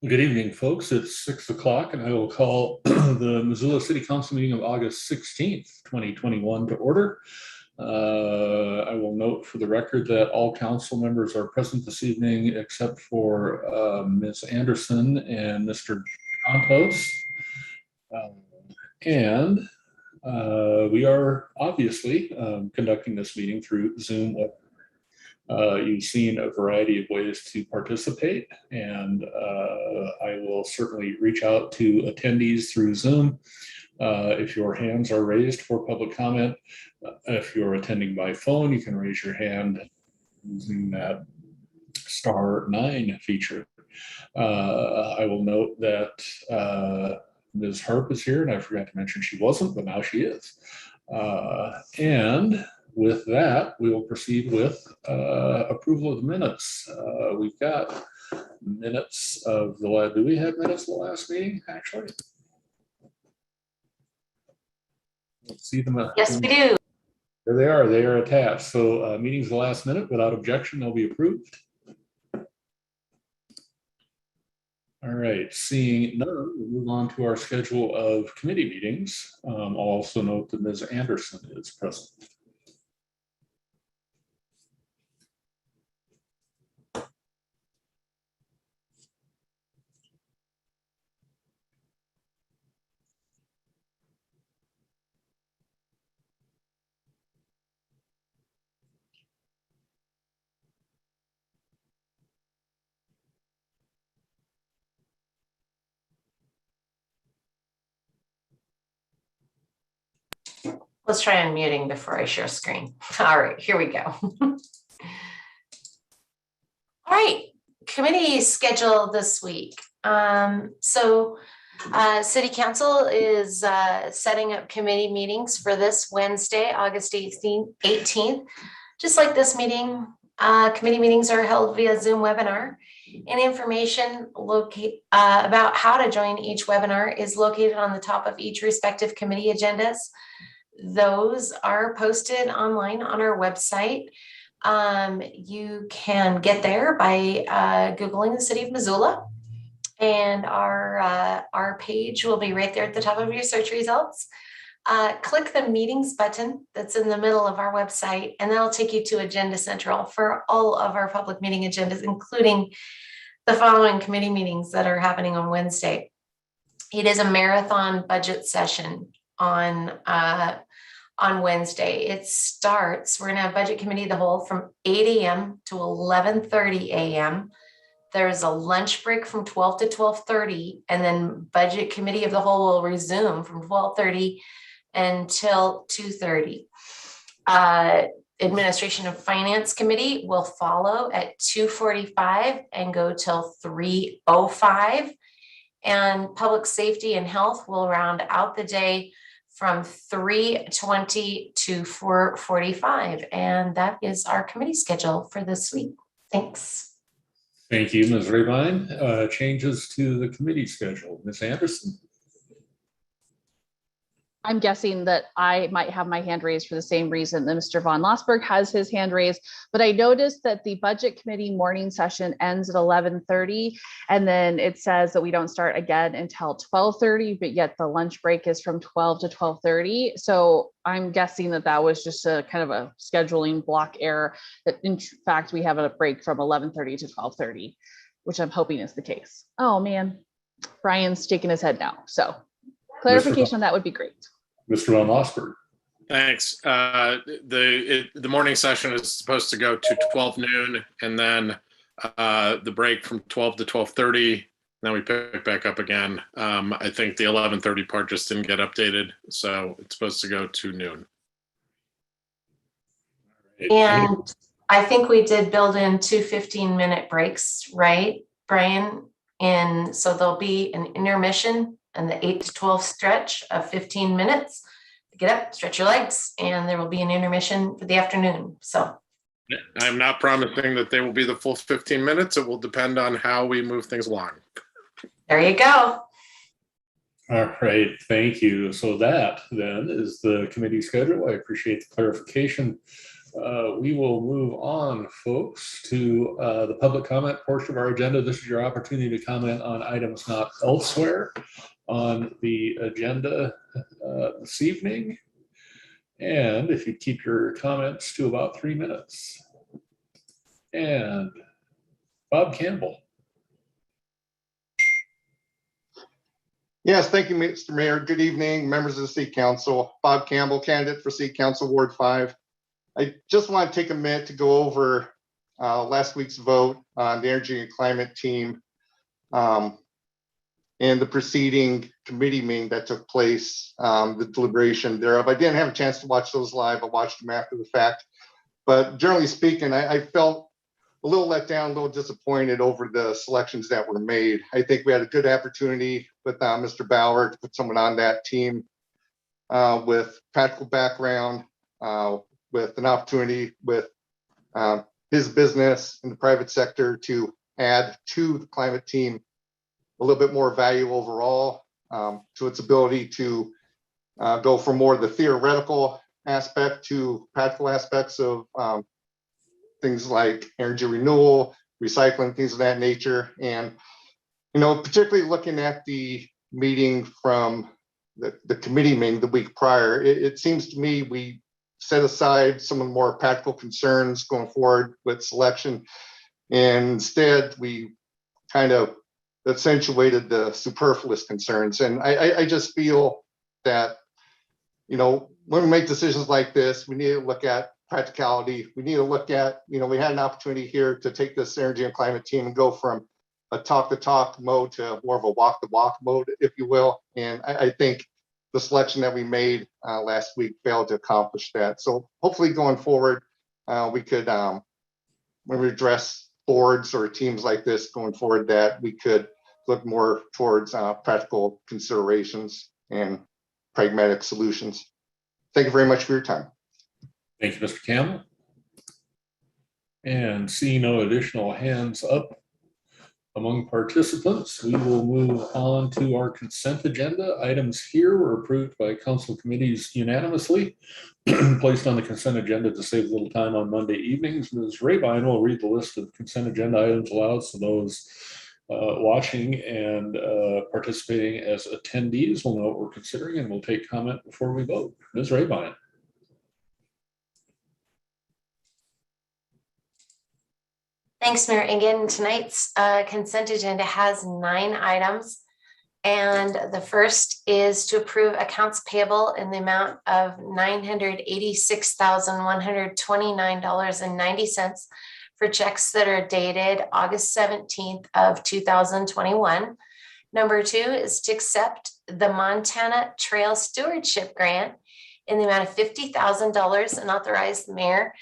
Good evening, folks. It's 6 o'clock, and I will call the Missoula City Council meeting of August 16th, 2021 to order. I will note for the record that all council members are present this evening except for Ms. Anderson and Mr. Contos. We are obviously conducting this meeting through Zoom. You've seen a variety of ways to participate, and I will certainly reach out to attendees through Zoom. If your hands are raised for public comment, if you're attending by phone, you can raise your hand using that *9 feature. I will note that Ms. Harp is here, and I forgot to mention she wasn't, but now she is. And with that, we will proceed with approval of the minutes. We've got minutes of the last, do we have minutes of the last meeting, actually? Let's see them. Yes, we do. There they are. They are attached. So meetings of the last minute, without objection, they'll be approved. All right, seeing none, we'll move on to our schedule of committee meetings. I'll also note that Ms. Anderson is present. Let's try unmuting before I share screen. All right, here we go. All right, committee schedule this week. City Council is setting up committee meetings for this Wednesday, August 18th. Just like this meeting, committee meetings are held via Zoom webinar, and information about how to join each webinar is located on the top of each respective committee agendas. Those are posted online on our website. You can get there by Googling the city of Missoula, and our page will be right there at the top of your search results. Click the meetings button that's in the middle of our website, and that'll take you to Agenda Central for all of our public meeting agendas, including the following committee meetings that are happening on Wednesday. It is a marathon budget session on Wednesday. It starts, we're gonna have budget committee of the whole from 8 a.m. to 11:30 a.m. There's a lunch break from 12 to 12:30, and then budget committee of the whole will resume from 12:30 until 2:30. Administration of Finance Committee will follow at 2:45 and go till 3:05. And Public Safety and Health will round out the day from 3:20 to 4:45. And that is our committee schedule for this week. Thanks. Thank you, Ms. Rabine. Changes to the committee schedule. Ms. Anderson. I'm guessing that I might have my hand raised for the same reason that Mr. Von Lossberg has his hand raised, but I noticed that the budget committee morning session ends at 11:30, and then it says that we don't start again until 12:30, but yet the lunch break is from 12 to 12:30. So I'm guessing that that was just a kind of a scheduling block error, that in fact, we have a break from 11:30 to 12:30, which I'm hoping is the case. Oh man, Brian's shaking his head now. So clarification on that would be great. Mr. Von Lossberg. Thanks. The morning session is supposed to go to 12 noon, and then the break from 12 to 12:30. Then we pick back up again. I think the 11:30 part just didn't get updated, so it's supposed to go to noon. And I think we did build in 2 15-minute breaks, right, Brian? And so there'll be an intermission and the 8 to 12 stretch of 15 minutes. Get up, stretch your legs, and there will be an intermission for the afternoon. So I'm not promising that they will be the full 15 minutes. It will depend on how we move things along. there you go. All right, thank you. So that then is the committee schedule. I appreciate the clarification. We will move on, folks, to the public comment portion of our agenda. This is your opportunity to comment on items not elsewhere on the agenda this evening. And if you keep your comments to about 3 minutes. And Bob Campbell. Yes, thank you, Mr. Mayor. Good evening, members of the City Council. Bob Campbell, candidate for City Council Ward 5. I just want to take a minute to go over last week's vote on the Energy and Climate Team and the preceding committee meeting that took place, the deliberation thereof. I didn't have a chance to watch those live. I watched them after the fact. But generally speaking, I felt a little let down, a little disappointed over the selections that were made. I think we had a good opportunity with Mr. Bauer to put someone on that team with practical background, with an opportunity with his business in the private sector to add to the climate team a little bit more value overall to its ability to go from more of the theoretical aspect to practical aspects of things like energy renewal, recycling, things of that nature. And, you know, particularly looking at the meeting from the committee meeting the week prior, it seems to me we set aside some of the more practical concerns going forward with selection. And instead, we kind of accentuated the superfluous concerns. And I just feel that, you know, when we make decisions like this, we need to look at practicality. We need to look at, you know, we had an opportunity here to take this energy and climate team and go from a talk the talk mode to more of a walk the walk mode, if you will. And I think the selection that we made last week failed to accomplish that. So hopefully going forward, we could, when we address boards or teams like this going forward, that we could look more towards practical considerations and pragmatic solutions. Thank you very much for your time. Thank you, Mr. Campbell. And seeing no additional hands up among participants, we will move on to our consent agenda. Items here were approved by council committees unanimously, placed on the consent agenda to save a little time on Monday evenings. Ms. Rabine will read the list of consent agenda items aloud so those watching and participating as attendees will know what we're considering, and we'll take comment before we vote. Ms. Rabine. Thanks, Mayor. Again, tonight's consent agenda has 9 items. And the first is to approve accounts payable in the amount of $986,129.90 for checks that are dated August 17th of 2021. Number 2 is to accept the Montana Trail Stewardship Grant in the amount of $50,000 and authorize the mayor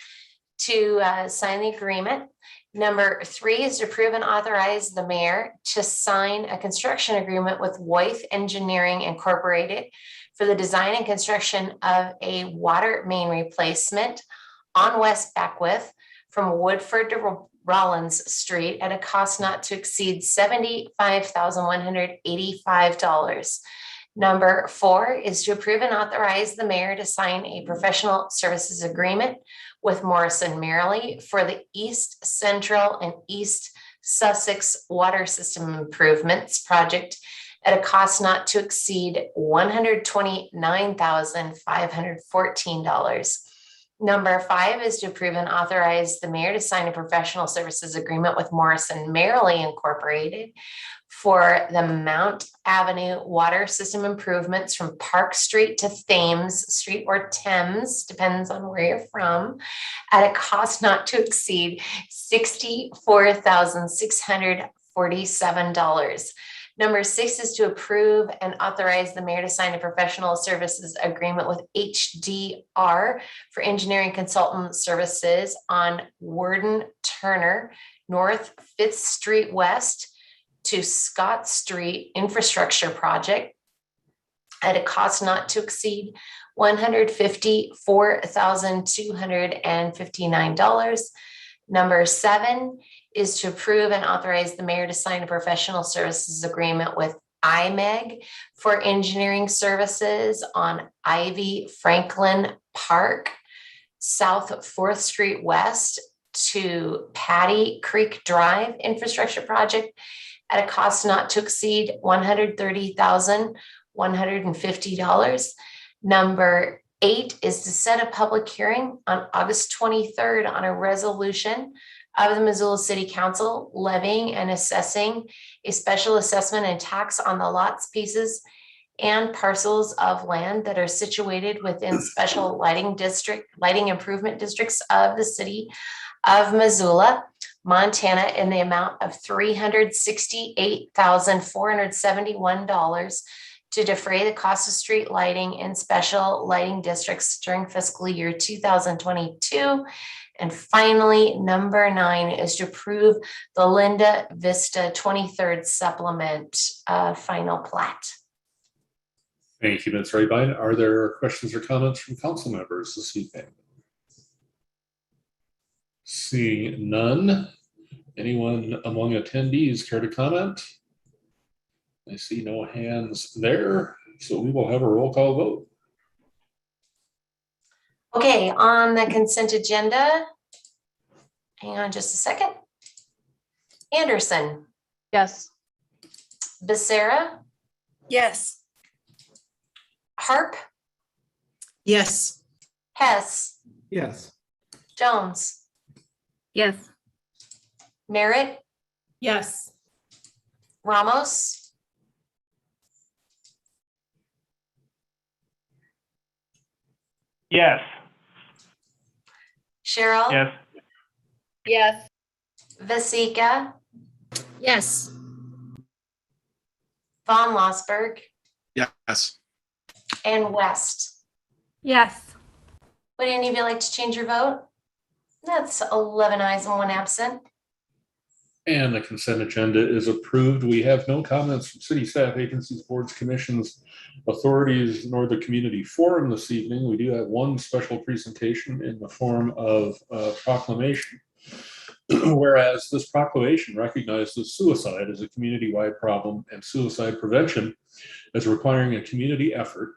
to sign the agreement. Number 3 is to approve and authorize the mayor to sign a construction agreement with Wythe Engineering Incorporated for the design and construction of a water main replacement on West Beckwith from Woodford to Rollins Street at a cost not to exceed $75,185. Number 4 is to approve and authorize the mayor to sign a professional services agreement with Morrison Merrily for the East Central and East Sussex Water System Improvements Project at a cost not to exceed $129,514. Number 5 is to approve and authorize the mayor to sign a professional services agreement with Morrison Merrily Incorporated for the Mount Avenue water system improvements from Park Street to Thames Street or Thames, depends on where you're from, at a cost not to exceed $64,647. Number 6 is to approve and authorize the mayor to sign a professional services agreement with HDR for engineering consultant services on Worden Turner North 5th Street West to Scott Street Infrastructure Project at a cost not to exceed $154,259. Number 7 is to approve and authorize the mayor to sign a professional services agreement with IMEG for engineering services on Ivy Franklin Park South 4th Street West to Patty Creek Drive infrastructure project at a cost not to exceed $130,150. Number 8 is to set a public hearing on August 23rd on a resolution of the Missoula City Council levying and assessing a special assessment and tax on the lots, pieces, and parcels of land that are situated within special lighting improvement districts of the city of Missoula, Montana, in the amount of $368,471 to defray the cost of street lighting in special lighting districts during fiscal year 2022. And finally, number 9 is to approve the Linda Vista 23rd supplement final plat. Thank you, Ms. Rabine. Are there questions or comments from council members this evening? Seeing none, anyone among attendees care to comment? I see no hands there, so we will have a roll call vote. Okay, on the consent agenda, hang on just a second. Anderson, Yes. Becerra, Yes. Harp, Yes. Hess, Yes. Jones, Yes. Merritt, Yes. Ramos, Yes. Cheryl, Yes. Yes. Vasika, Yes. Von Lossberg, Yes. and West. Yes. Would any of you like to change your vote? That's 11 ayes and 1 absent. And the consent agenda is approved. We have no comments from city staff, agencies, boards, commissions, authorities, nor the community forum this evening. We do have one special presentation in the form of proclamation. Whereas this proclamation recognizes suicide as a community-wide problem and suicide prevention as requiring a community effort.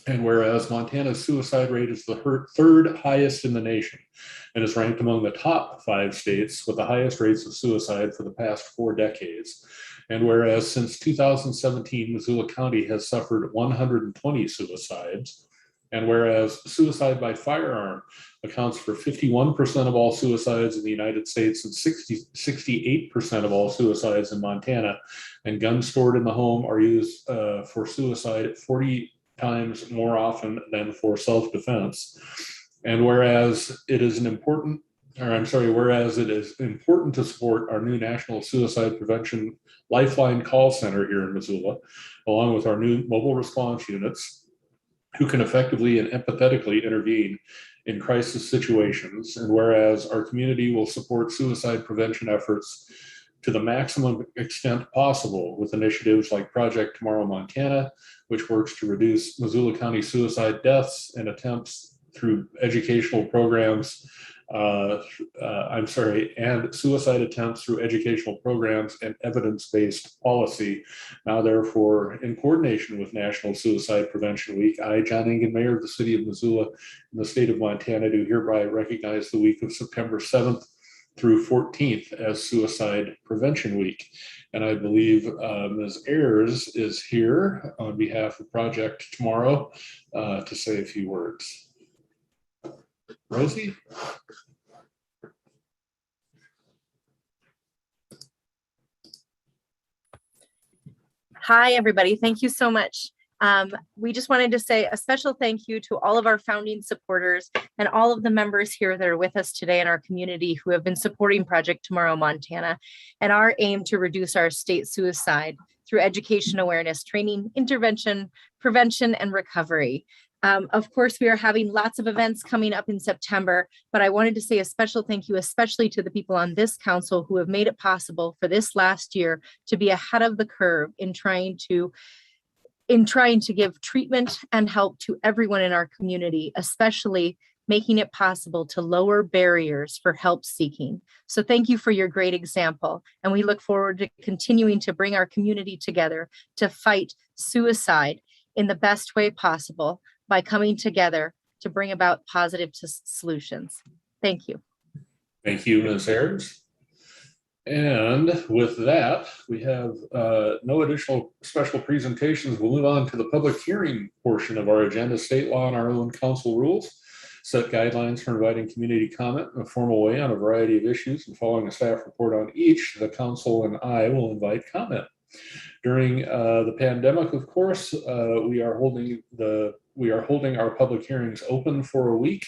And whereas Montana's suicide rate is the third highest in the nation and is ranked among the top 5 states with the highest rates of suicide for the past 4 decades. And whereas since 2017, Missoula County has suffered 120 suicides. And whereas suicide by firearm accounts for 51% of all suicides in the United States and 68% of all suicides in Montana, and guns stored in the home are used for suicide 40 times more often than for self-defense. And whereas it is important to support our new National Suicide Prevention Lifeline Call Center here in Missoula, along with our new mobile response units, who can effectively and empathetically intervene in crisis situations. And whereas our community will support suicide prevention efforts to the maximum extent possible with initiatives like Project Tomorrow Montana, which works to reduce Missoula County suicide deaths and attempts through educational programs, and suicide attempts through educational programs and evidence-based policy. Now, therefore, in coordination with National Suicide Prevention Week, I, John Engen, Mayor of the City of Missoula in the state of Montana, do hereby recognize the week of September 7th through 14th as Suicide Prevention Week. And I believe Ms. Ayers is here on behalf of Project Tomorrow to say a few words. Rosie? Hi, everybody. Thank you so much. We just wanted to say a special thank you to all of our founding supporters and all of the members here that are with us today in our community who have been supporting Project Tomorrow Montana and our aim to reduce our state suicide through education, awareness, training, intervention, prevention, and recovery. Of course, we are having lots of events coming up in September, but I wanted to say a special thank you, especially to the people on this council who have made it possible for this last year to be ahead of the curve in trying to give treatment and help to everyone in our community, especially making it possible to lower barriers for help seeking. So thank you for your great example. And we look forward to continuing to bring our community together to fight suicide in the best way possible by coming together to bring about positive solutions. Thank you. Thank you, Ms. Ayers. And with that, we have no additional special presentations. We'll move on to the public hearing portion of our agenda. State law and our own council rules set guidelines for inviting community comment in a formal way on a variety of issues, and following a staff report on each, the council and I will invite comment. During the pandemic, of course, we are holding our public hearings open for a week.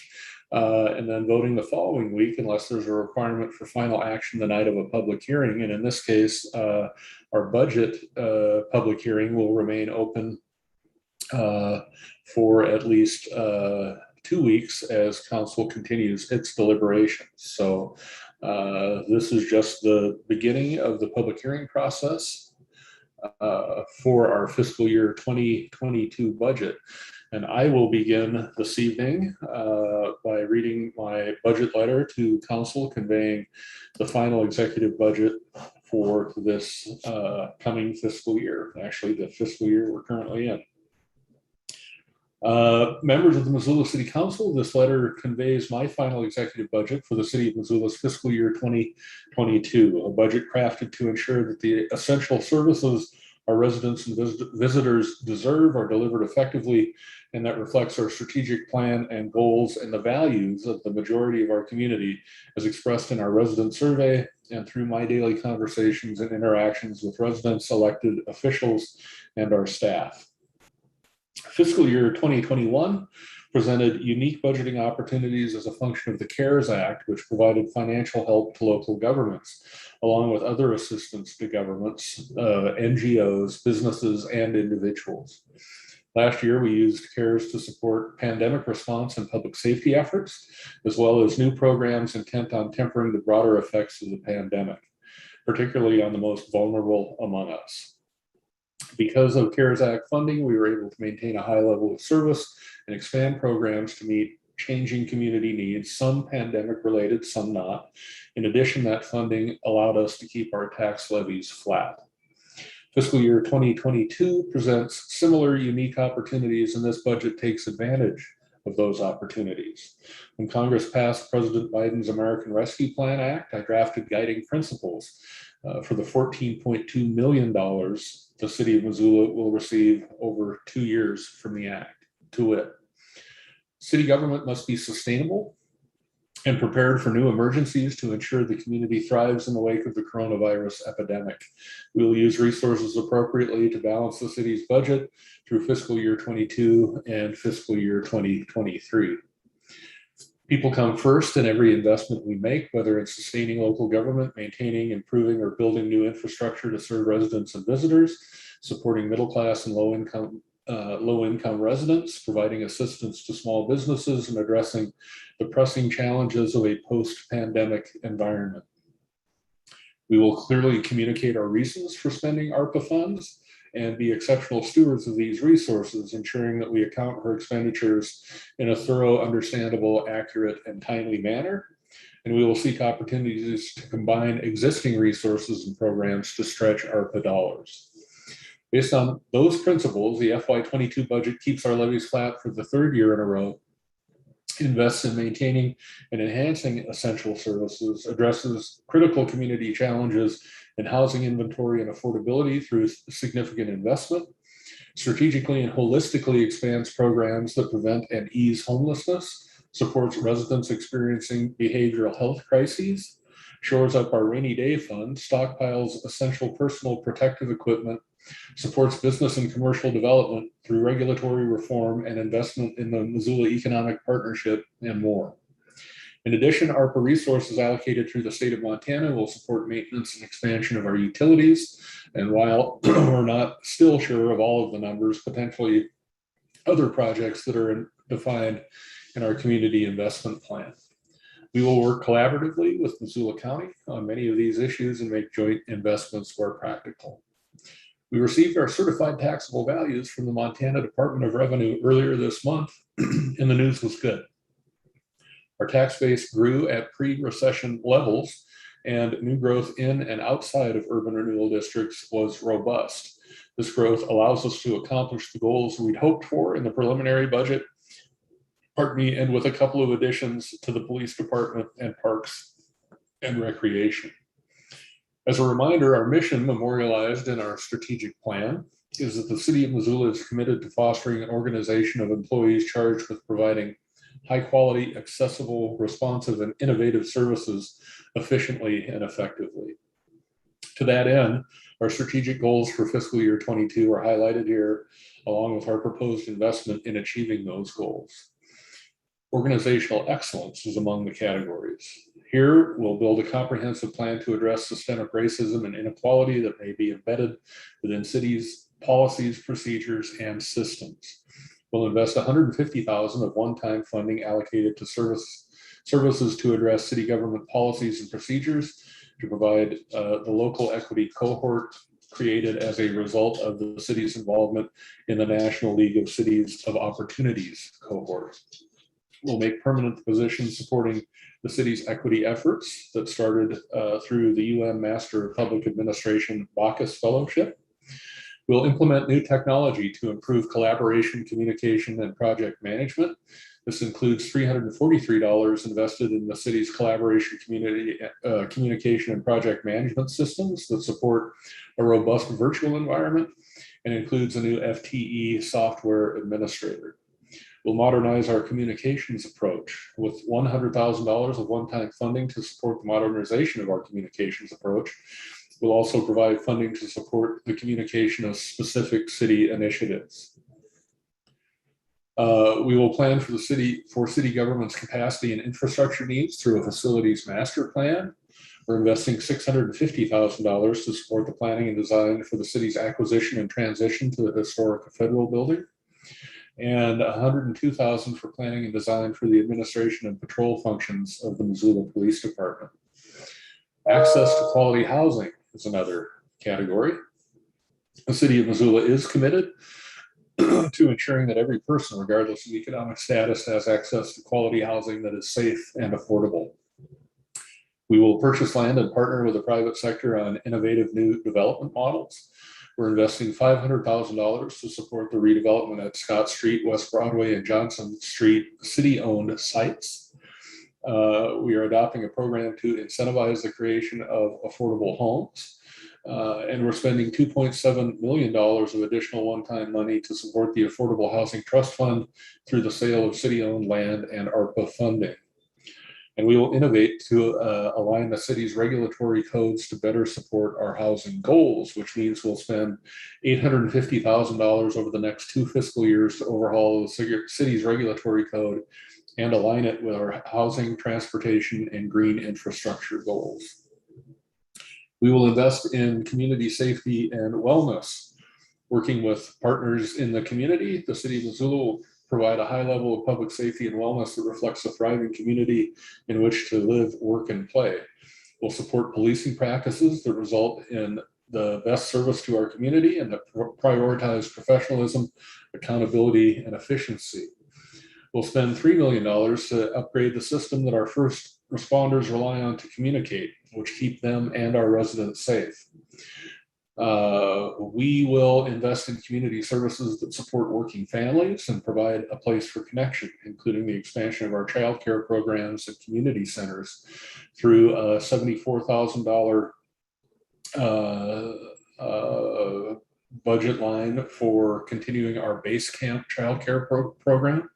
And then voting the following week, unless there's a requirement for final action the night of a public hearing. And in this case, our budget public hearing will remain open for at least 2 weeks as council continues its deliberations. So this is just the beginning of the public hearing process for our fiscal year 2022 budget. And I will begin this evening by reading my budget letter to council conveying the final executive budget for this coming fiscal year, actually the fiscal year we're currently in. Members of the Missoula City Council, this letter conveys my final executive budget for the City of Missoula's fiscal year 2022, a budget crafted to ensure that the essential services our residents and visitors deserve are delivered effectively, and that reflects our strategic plan and goals and the values of the majority of our community as expressed in our resident survey and through my daily conversations and interactions with residents, elected officials, and our staff. Fiscal year 2021 presented unique budgeting opportunities as a function of the CARES Act, which provided financial help to local governments, along with other assistance to governments, NGOs, businesses, and individuals. Last year, we used CARES to support pandemic response and public safety efforts, as well as new programs intent on tempering the broader effects of the pandemic, particularly on the most vulnerable among us. Because of CARES Act funding, we were able to maintain a high level of service and expand programs to meet changing community needs, some pandemic related, some not. In addition, that funding allowed us to keep our tax levies flat. Fiscal year 2022 presents similar unique opportunities, and this budget takes advantage of those opportunities. When Congress passed President Biden's American Rescue Plan Act, I drafted guiding principles for the $14.2 million the City of Missoula will receive over 2 years from the act. To wit, city government must be sustainable and prepared for new emergencies to ensure the community thrives in the wake of the coronavirus epidemic. We will use resources appropriately to balance the city's budget through fiscal year 22 and fiscal year 2023. People come first in every investment we make, whether it's sustaining local government, maintaining, improving, or building new infrastructure to serve residents and visitors, supporting middle-class and low-income residents, providing assistance to small businesses, and addressing the pressing challenges of a post-pandemic environment. We will clearly communicate our reasons for spending ARPA funds and be exceptional stewards of these resources, ensuring that we account for expenditures in a thorough, understandable, accurate, and timely manner. And we will seek opportunities to combine existing resources and programs to stretch ARPA dollars. Based on those principles, the FY22 budget keeps our levies flat for the 3rd year in a row, invests in maintaining and enhancing essential services, addresses critical community challenges in housing inventory and affordability through significant investment, strategically and holistically expands programs that prevent and ease homelessness, supports residents experiencing behavioral health crises, shores up our rainy day fund, stockpiles essential personal protective equipment, supports business and commercial development through regulatory reform and investment in the Missoula Economic Partnership, and more. In addition, ARPA resources allocated through the state of Montana will support maintenance and expansion of our utilities. And while we're not still sure of all of the numbers, potentially other projects that are defined in our community investment plan. We will work collaboratively with Missoula County on many of these issues and make joint investments where practical. We received our certified taxable values from the Montana Department of Revenue earlier this month, and the news was good. Our tax base grew at pre-recession levels, and new growth in and outside of urban renewal districts was robust. This growth allows us to accomplish the goals we'd hoped for in the preliminary budget and with a couple of additions to the police department and parks and recreation. As a reminder, our mission, memorialized in our strategic plan, is that the city of Missoula is committed to fostering an organization of employees charged with providing high quality, accessible, responsive, and innovative services efficiently and effectively. To that end, our strategic goals for fiscal year 22 are highlighted here, along with our proposed investment in achieving those goals. Organizational excellence is among the categories. Here, we'll build a comprehensive plan to address systemic racism and inequality that may be embedded within cities' policies, procedures, and systems. We'll invest $150,000 of one-time funding allocated to services to address city government policies and procedures to provide the local equity cohort created as a result of the city's involvement in the National League of Cities of Opportunities cohort. We'll make permanent positions supporting the city's equity efforts that started through the Master of Public Administration Bacchus Fellowship. We'll implement new technology to improve collaboration, communication, and project management. This includes $343 invested in the city's collaboration, communication, and project management systems that support a robust virtual environment, and includes a new FTE software administrator. We'll modernize our communications approach with $100,000 of one-time funding to support the modernization of our communications approach. We'll also provide funding to support the communication of specific city initiatives. We will plan for city government's capacity and infrastructure needs through a facilities master plan. We're investing $650,000 to support the planning and design for the city's acquisition and transition to the historic federal building, and $102,000 for planning and design for the administration and patrol functions of the Missoula Police Department. Access to quality housing is another category. The city of Missoula is committed to ensuring that every person, regardless of economic status, has access to quality housing that is safe and affordable. We will purchase land and partner with the private sector on innovative new development models. We're investing $500,000 to support the redevelopment at Scott Street, West Broadway, and Johnson Street city-owned sites. We are adopting a program to incentivize the creation of affordable homes. And we're spending $2.7 million of additional one-time money to support the Affordable Housing Trust Fund through the sale of city-owned land and ARPA funding. And we will innovate to align the city's regulatory codes to better support our housing goals, which means we'll spend $850,000 over the next 2 fiscal years to overhaul the city's regulatory code and align it with our housing, transportation, and green infrastructure goals. We will invest in community safety and wellness. Working with partners in the community, the city of Missoula will provide a high level of public safety and wellness that reflects a thriving community in which to live, work, and play. We'll support policing practices that result in the best service to our community and that prioritize professionalism, accountability, and efficiency. We'll spend $3 million to upgrade the system that our first responders rely on to communicate, which keep them and our residents safe. We will invest in community services that support working families and provide a place for connection, including the expansion of our child care programs and community centers through a $74,000 budget line for continuing our base camp child care program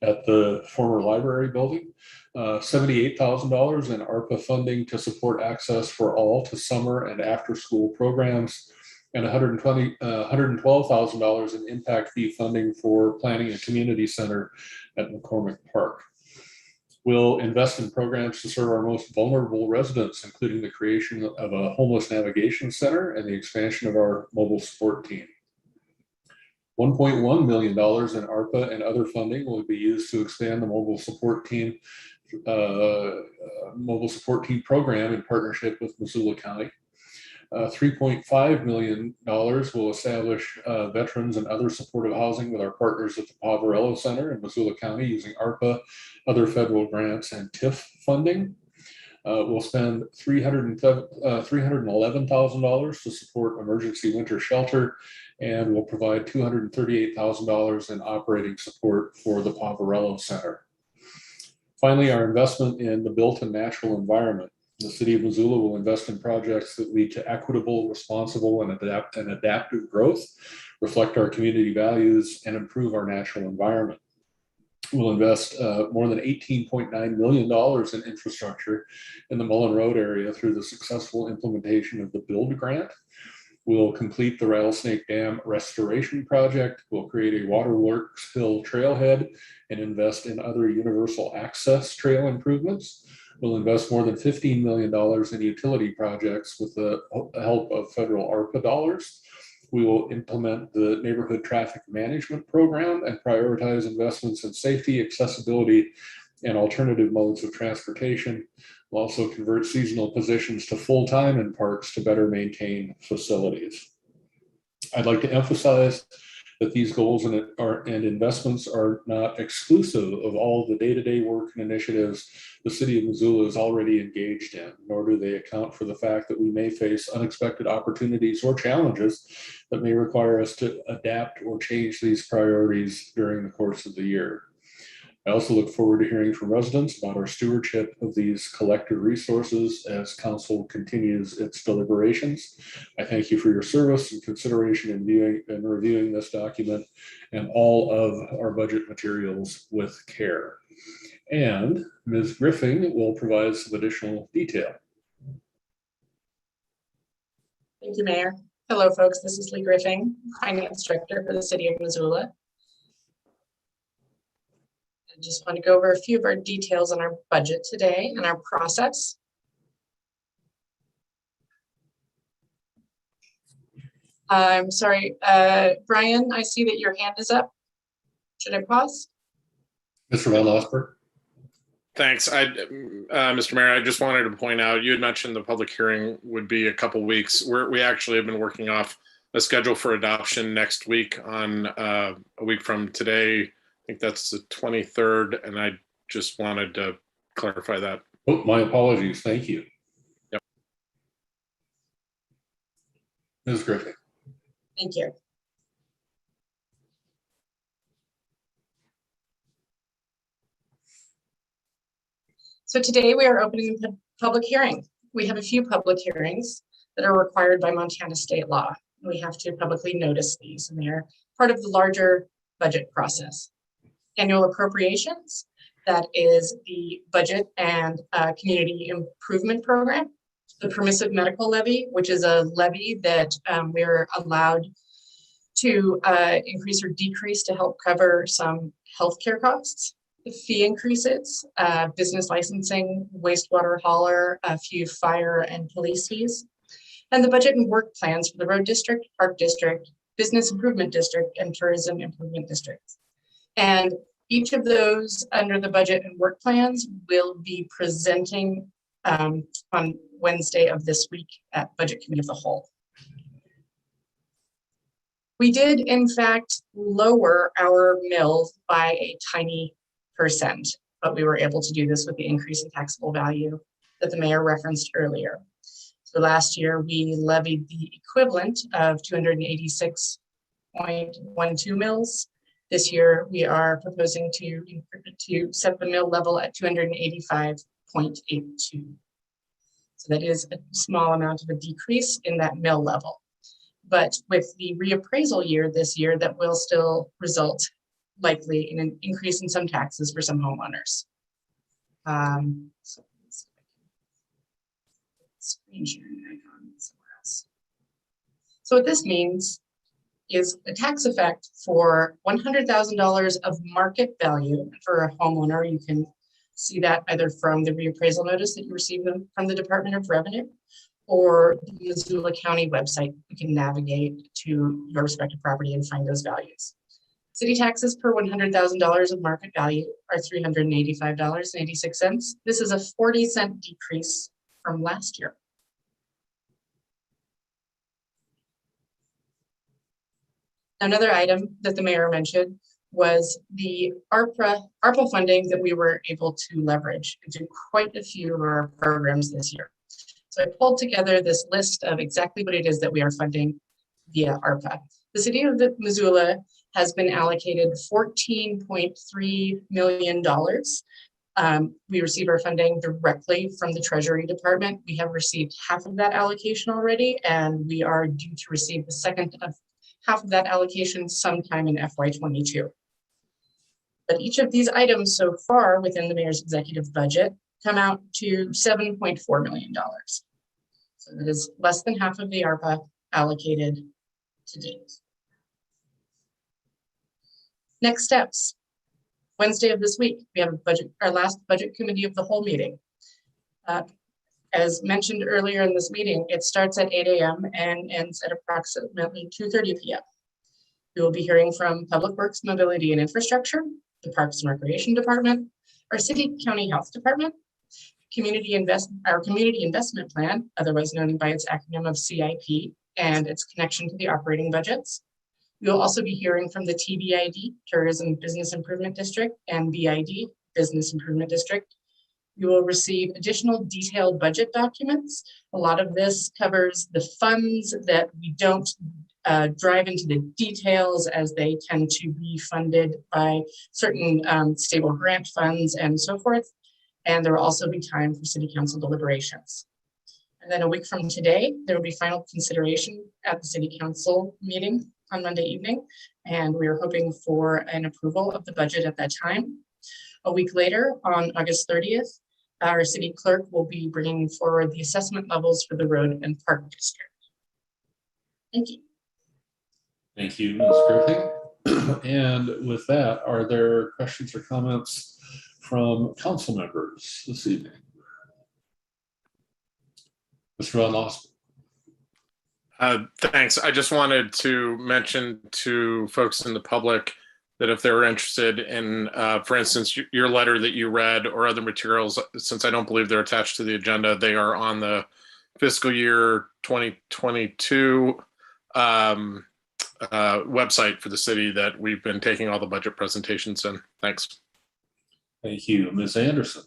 at the former library building. $78,000 in ARPA funding to support access for all to summer and after school programs, and $112,000 in impact fee funding for planning a community center at McCormick Park. We'll invest in programs to serve our most vulnerable residents, including the creation of a homeless navigation center and the expansion of our mobile support team. $1.1 million in ARPA and other funding will be used to expand the mobile support team program in partnership with Missoula County. $3.5 million will establish veterans and other supportive housing with our partners at the Poverello Center in Missoula County using ARPA, other federal grants, and TIF funding. We'll spend $311,000 to support emergency winter shelter, and we'll provide $238,000 in operating support for the Poverello Center. Finally, our investment in the built and natural environment. The city of Missoula will invest in projects that lead to equitable, responsible, and adaptive growth, reflect our community values, and improve our natural environment. We'll invest more than $18.9 million in infrastructure in the Mullen Road area through the successful implementation of the Build Grant. We'll complete the Rattlesnake Dam restoration project. We'll create a Waterworks Hill trailhead and invest in other universal access trail improvements. We'll invest more than $15 million in utility projects with the help of federal ARPA dollars. We will implement the neighborhood traffic management program and prioritize investments in safety, accessibility, and alternative modes of transportation. We'll also convert seasonal positions to full-time in parks to better maintain facilities. I'd like to emphasize that these goals and investments are not exclusive of all the day-to-day work and initiatives the city of Missoula is already engaged in, nor do they account for the fact that we may face unexpected opportunities or challenges that may require us to adapt or change these priorities during the course of the year. I also look forward to hearing from residents about our stewardship of these collective resources as council continues its deliberations. I thank you for your service and consideration in viewing and reviewing this document and all of our budget materials with care. And Ms. Griffin will provide some additional detail. Thank you, Mayor. Hello, folks. This is Lee Griffin, Finance Director for the City of Missoula. I just want to go over a few of our details on our budget today and our process. I'm sorry, Brian, I see that your hand is up. Should I pause? Mr. Van Losberg. Thanks. Mr. Mayor, I just wanted to point out, you had mentioned the public hearing would be a couple weeks. We actually have been working off a schedule for adoption next week on a week from today. I think that's the 23rd, and I just wanted to clarify that. Oh, my apologies. Thank you. Yep. Ms. Griffin. Thank you. So today we are opening the public hearing. We have a few public hearings that are required by Montana state law. We have to publicly notice these, and they're part of the larger budget process. Annual appropriations, that is the budget and community improvement program. The permissive medical levy, which is a levy that we're allowed to increase or decrease to help cover some healthcare costs. The fee increases, business licensing, wastewater hauler, a few fire and police fees, and the budget and work plans for the road district, park district, business improvement district, and tourism improvement districts. And each of those under the budget and work plans will be presenting on Wednesday of this week at Budget Committee of the Whole. We did, in fact, lower our mills by a tiny %, but we were able to do this with the increase in taxable value that the mayor referenced earlier. So last year we levied the equivalent of 286.12 mills. This year we are proposing to set the mill level at 285.82. So that is a small amount of a decrease in that mill level. But with the reappraisal year this year, that will still result likely in an increase in some taxes for some homeowners. So screen sharing icon somewhere else. So what this means is a tax effect for $100,000 of market value for a homeowner. You can see that either from the reappraisal notice that you received from the Department of Revenue or the Missoula County website. You can navigate to your respective property and find those values. City taxes per $100,000 of market value are $385.86. This is a 40-cent decrease from last year. Another item that the mayor mentioned was the ARPA funding that we were able to leverage into quite a few of our programs this year. So I pulled together this list of exactly what it is that we are funding via ARPA. The city of Missoula has been allocated $14.3 million We receive our funding directly from the Treasury Department. We have received half of that allocation already, and we are due to receive the second of half of that allocation sometime in FY22. But each of these items so far within the mayor's executive budget come out to $7.4 million. So that is less than half of the ARPA allocated to date. Next steps. Wednesday of this week, we have our last budget committee of the whole meeting. As mentioned earlier in this meeting, it starts at 8 a.m. and ends at approximately 2:30 p.m. We will be hearing from Public Works, Mobility and Infrastructure, the Parks and Recreation Department, our City County Health Department, our Community Investment Plan, otherwise known by its acronym of CIP, and its connection to the operating budgets. We will also be hearing from the TBID, Tourism Business Improvement District, and BID, Business Improvement District. You will receive additional detailed budget documents. A lot of this covers the funds that we don't drive into the details, as they tend to be funded by certain stable grant funds and so forth. And there will also be time for City Council deliberations. And then a week from today, there will be final consideration at the City Council meeting on Monday evening. And we are hoping for an approval of the budget at that time. A week later, on August 30th, our city clerk will be bringing forward the assessment levels for the road and park district. Thank you. Thank you, Ms. Griffin. And with that, are there questions or comments from council members this evening? Mr. Van Lost. Thanks. I just wanted to mention to folks in the public that if they're interested in, for instance, your letter that you read or other materials, since I don't believe they're attached to the agenda, they are on the fiscal year 2022 website for the city that we've been taking all the budget presentations in. Thanks. Thank you. Ms. Anderson.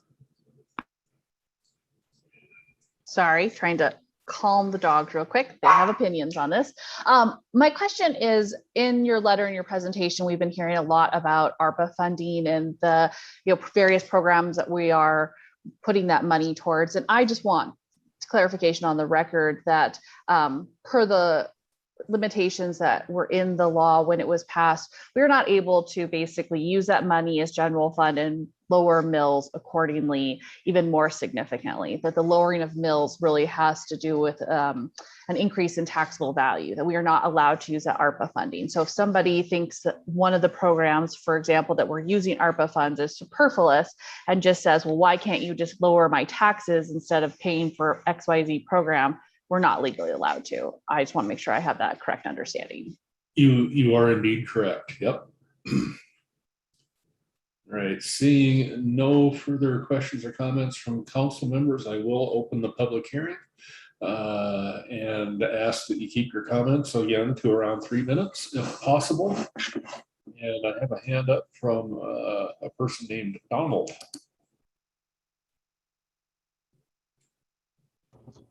Sorry, trying to calm the dogs real quick. They have opinions on this. My question is, in your letter and your presentation, we've been hearing a lot about ARPA funding and the various programs that we are putting that money towards. And I just want clarification on the record that per the limitations that were in the law when it was passed, we were not able to basically use that money as general fund and lower mills accordingly, even more significantly. That the lowering of mills really has to do with an increase in taxable value, that we are not allowed to use that ARPA funding. So if somebody thinks that one of the programs, for example, that we're using ARPA funds is superfluous and just says, well, why can't you just lower my taxes instead of paying for XYZ program? We're not legally allowed to. I just want to make sure I have that correct understanding. You are indeed correct. Yep. All right, seeing no further questions or comments from council members, I will open the public hearing and ask that you keep your comments again to around 3 minutes if possible. And I have a hand up from a person named Donald.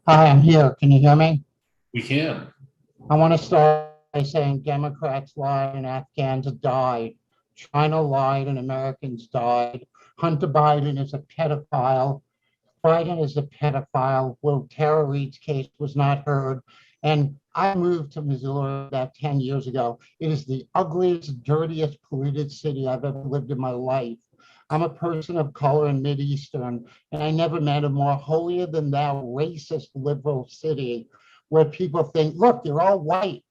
Hi, I'm here. Can you hear me? We can. I want to start by saying Democrats lied and Afghans died. China lied and Americans died. Hunter Biden is a pedophile. Biden is a pedophile. Will Tara Reid's case was not heard. And I moved to Missoula about 10 years ago. It is the ugliest, dirtiest, polluted city I've ever lived in my life. I'm a person of color and Mideastern, and I never met a more holier than thou racist liberal city where people think, look, they're all white.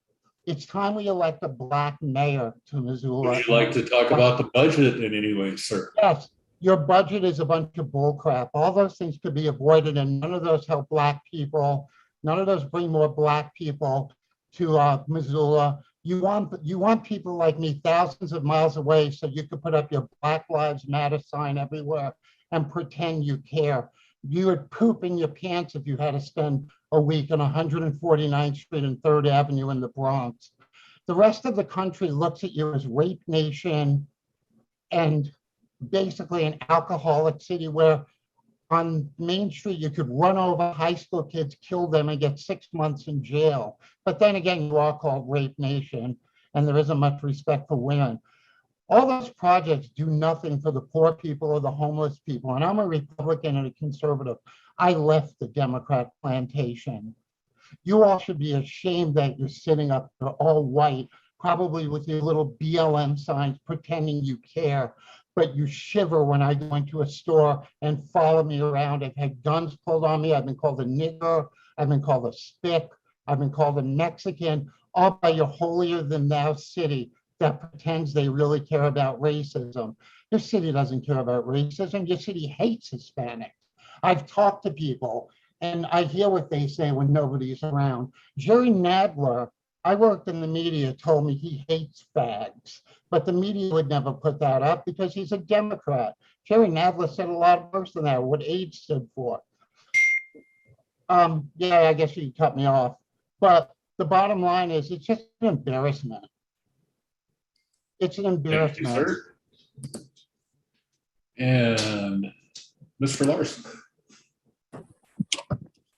It's time we elect a black mayor to Missoula. Would you like to talk about the budget in any way, sir? Yes, your budget is a bunch of bullcrap. All those things could be avoided, and none of those help black people. None of those bring more black people to Missoula. You want people like me thousands of miles away so you could put up your Black Lives Matter sign everywhere and pretend you care. You would poop in your pants if you had to spend a week on 149th Street and 3rd Avenue in the Bronx. The rest of the country looks at you as rape nation and basically an alcoholic city where on Main Street you could run over high school kids, kill them, and get 6 months in jail. But then again, you are called rape nation, and there isn't much respect for women. All those projects do nothing for the poor people or the homeless people. And I'm a Republican and a conservative. I left the Democrat plantation. You all should be ashamed that you're sitting up there all white, probably with your little BLM signs pretending you care, but you shiver when I go into a store and follow me around. I've had guns pulled on me. I've been called a nigger. I've been called a spick. I've been called a Mexican, all by your holier than thou city that pretends they really care about racism. Your city doesn't care about racism. Your city hates Hispanics. I've talked to people and I hear what they say when nobody's around. Jerry Nadler, I worked in the media, told me he hates fags, but the media would never put that up because he's a Democrat. Jerry Nadler said a lot worse than that, what AIDS stood for. Yeah, I guess you cut me off. But the bottom line is it's just an embarrassment. It's an Thank you, embarrassment. sir. And Mr. Larson.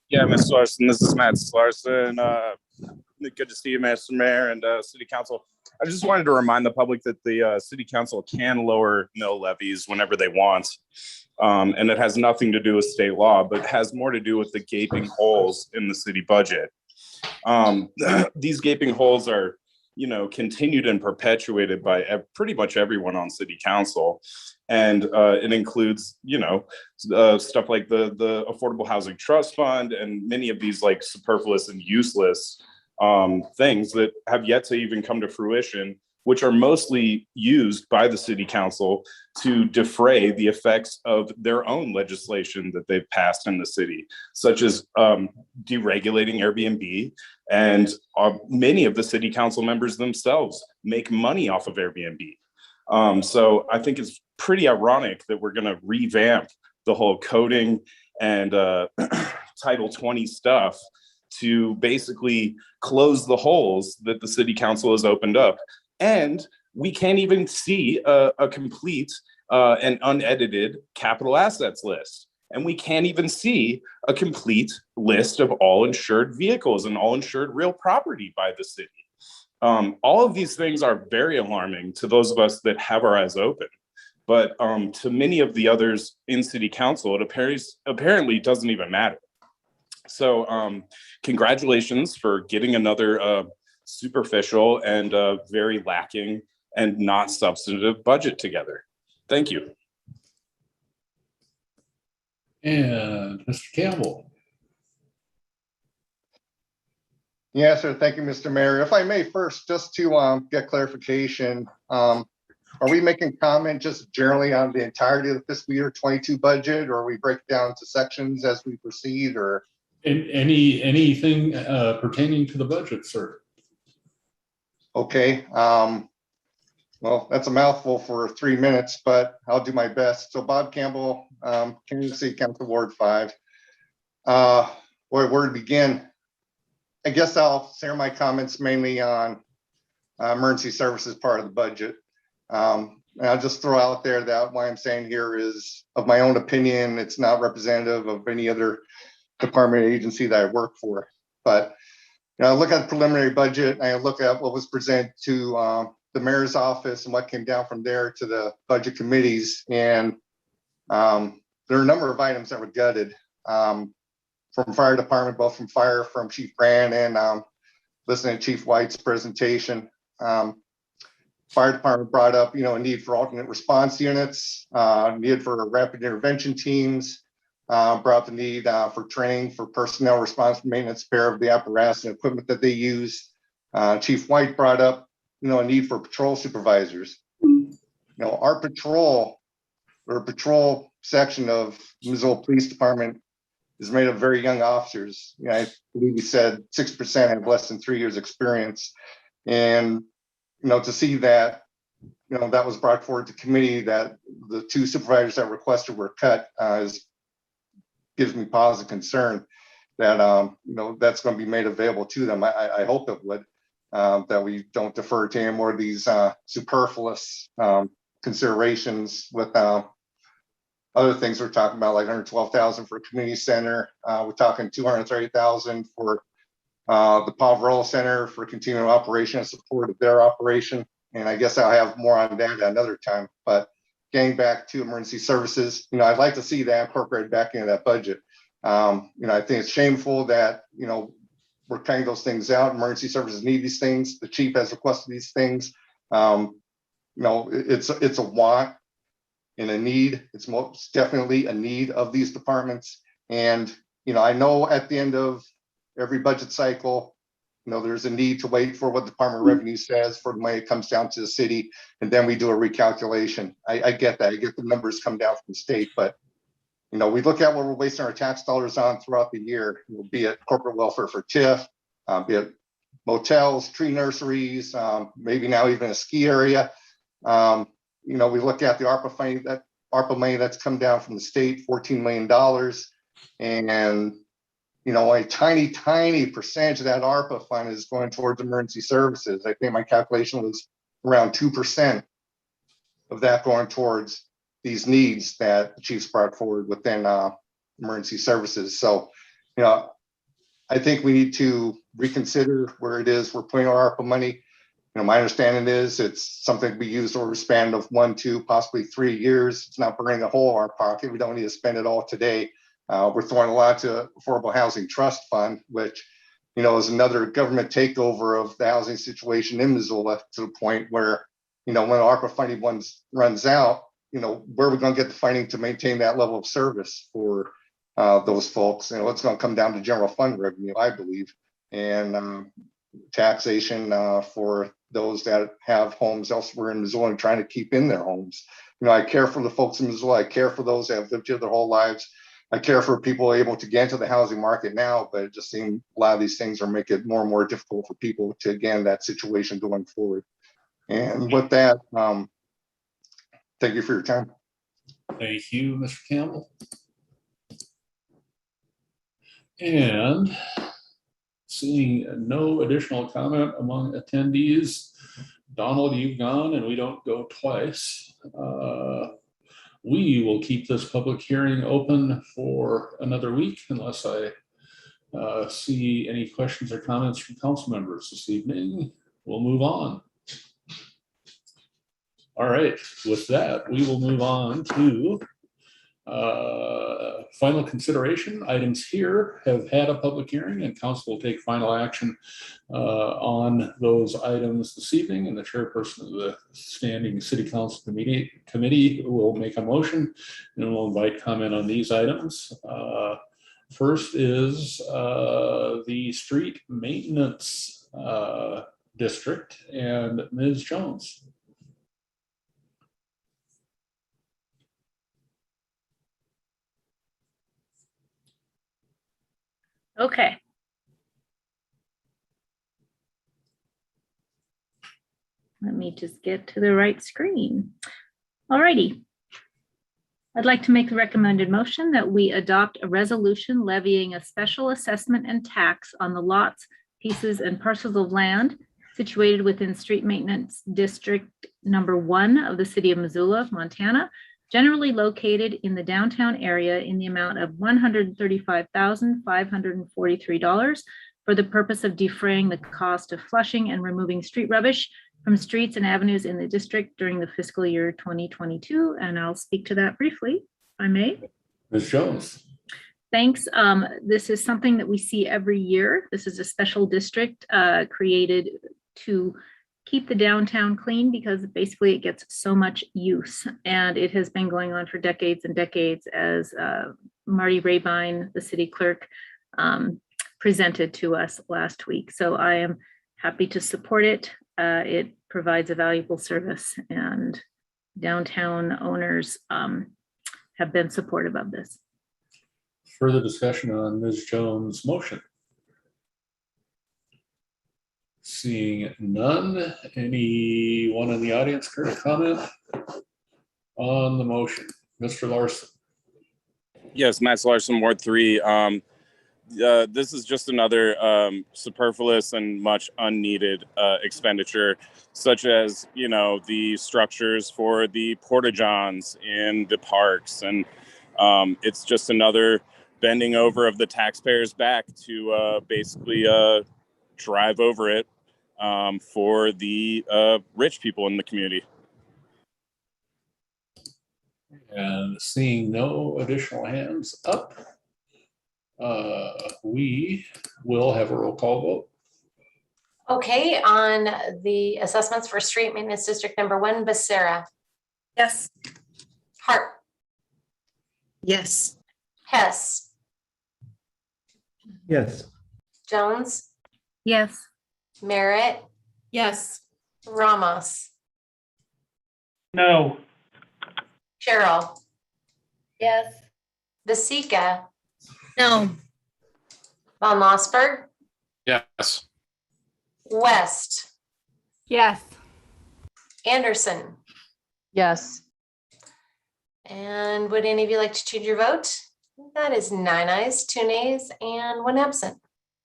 Yeah, Mr. Larson, this is Matt Larson. Good to see you, Mr. Mayor and City Council. I just wanted to remind the public that the City Council can lower mill levies whenever they want. And it has nothing to do with state law, but has more to do with the gaping holes in the city budget. These gaping holes are, continued and perpetuated by pretty much everyone on City Council. And it includes, stuff like the Affordable Housing Trust Fund and many of these like superfluous and useless things that have yet to even come to fruition, which are mostly used by the City Council to defray the effects of their own legislation that they've passed in the city, such as deregulating Airbnb. And many of the City Council members themselves make money off of Airbnb. So I think it's pretty ironic that we're going to revamp the whole coding and Title 20 stuff to basically close the holes that the City Council has opened up. And we can't even see a complete and unedited capital assets list. And we can't even see a complete list of all insured vehicles and all insured real property by the city. All of these things are very alarming to those of us that have our eyes open. But to many of the others in City Council, it apparently doesn't even matter. So congratulations for getting another superficial and very lacking and not substantive budget together. Thank you. And Mr. Campbell. Yes, sir. Thank you, Mr. Mayor. If I may first, just to get clarification, are we making comment just generally on the entirety of the fiscal year 22 budget, or we break down to sections as we proceed, or? Anything pertaining to the budget, sir? Okay. Well, that's a mouthful for 3 minutes, but I'll do my best. So Bob Campbell, Kansas City Council Ward 5. Where to begin? I guess I'll share my comments mainly on emergency services part of the budget. And I'll just throw out there that what I'm saying here is of my own opinion. It's not representative of any other department or agency that I work for. But I look at the preliminary budget and I look at what was presented to the mayor's office and what came down from there to the budget committees. And there are a number of items that were gutted. From fire department, both from fire, from Chief Brand, and listening to Chief White's presentation. Fire department brought up, a need for alternate response units, need for rapid intervention teams, brought the need for training for personnel response maintenance, repair of the apparatus and equipment that they use. Chief White brought up, a need for patrol supervisors. Our patrol section of Missoula Police Department is made of very young officers. I believe he said 6% have less than 3 years experience. And, to see that, that was brought forward to committee that the 2 supervisors that requested were cut gives me pause and concern that, that's going to be made available to them. I hope it would, that we don't defer to any more of these superfluous considerations with other things we're talking about, like $112,000 for a community center. We're talking $230,000 for the Poverello Center for continuing operation and support of their operation. and I guess I'll have more on that another time. But getting back to emergency services, I'd like to see that incorporated back into that budget. I think it's shameful that, we're cutting those things out. Emergency services need these things. The chief has requested these things. It's a want and a need. It's most definitely a need of these departments. And, I know at the end of every budget cycle, there's a need to wait for what the Department of Revenue says for the money it comes down to the city, and then we do a recalculation. I get that. I get the numbers come down from the state, but we look at what we're wasting our tax dollars on throughout the year, be it corporate welfare for TIF, be it motels, tree nurseries, maybe now even a ski area. We look at the ARPA money that's come down from the state, $14 million, and a tiny percentage of that ARPA fund is going towards emergency services. I think my calculation was around 2% of that going towards these needs that the chiefs brought forward within emergency services. So, I think we need to reconsider where it is we're putting our ARPA money. My understanding is it's something to be used over a span of 1, 2, possibly 3 years. It's not burning a hole in our pocket. We don't need to spend it all today. We're throwing a lot to Affordable Housing Trust Fund, which, is another government takeover of the housing situation in Missoula, to the point where, when ARPA funding runs out, where are we going to get the funding to maintain that level of service for those folks? It's going to come down to general fund revenue, I believe, and taxation for those that have homes elsewhere in Missoula and trying to keep in their homes. I care for the folks in Missoula. I care for those that have lived here their whole lives. I care for people able to get into the housing market now, but it just seems a lot of these things are making it more and more difficult for people to get in that situation going forward. And with that, thank you for your time. Thank you, Mr. Campbell. And seeing no additional comment among attendees, Donald, you've gone and we don't go twice. We will keep this public hearing open for another week unless I see any questions or comments from council members this evening. We'll move on. All right, with that, we will move on to final consideration. Items here have had a public hearing and council will take final action on those items this evening, and the chairperson of the standing city council committee will make a motion and we'll invite comment on these items. First is the street maintenance district, and Ms. Jones. Okay. Let me just get to the right screen. All righty. I'd like to make the recommended motion that we adopt a resolution levying a special assessment and tax on the lots, pieces, and parcels of land situated within Street Maintenance District Number 1 of the City of Missoula, Montana, generally located in the downtown area in the amount of $135,543 for the purpose of defraying the cost of flushing and removing street rubbish from streets and avenues in the district during the fiscal year 2022. And I'll speak to that briefly, if I may. Ms. Jones. Thanks. This is something that we see every year. This is a special district created to keep the downtown clean because basically it gets so much use, and it has been going on for decades and decades, as Marty Rabine, the city clerk, presented to us last week. So I am happy to support it. It provides a valuable service, and downtown owners have been supportive of this. Further discussion on Ms. Jones' motion? Seeing none, anyone in the audience care to comment on the motion? Mr. Larson. Yes, Matt Larson, Ward 3. This is just another superfluous and much unneeded expenditure, such as, the structures for the porta-johns in the parks. And it's just another bending over of the taxpayers' back to basically drive over it. for the rich people in the community. And seeing no additional hands up, we will have a roll call vote. Okay, on the assessments for street maintenance district number 1, Becerra. Yes. Hart. Yes. Hess. Yes. Jones. Yes. Merritt. Yes. Ramos. No. Cheryl. Yes. Vasika. No. Von Lossberg. Yes. West. Yes. Anderson. Yes. And would any of you like to change your vote? That is 9 ayes, 2 nays, and 1 absent.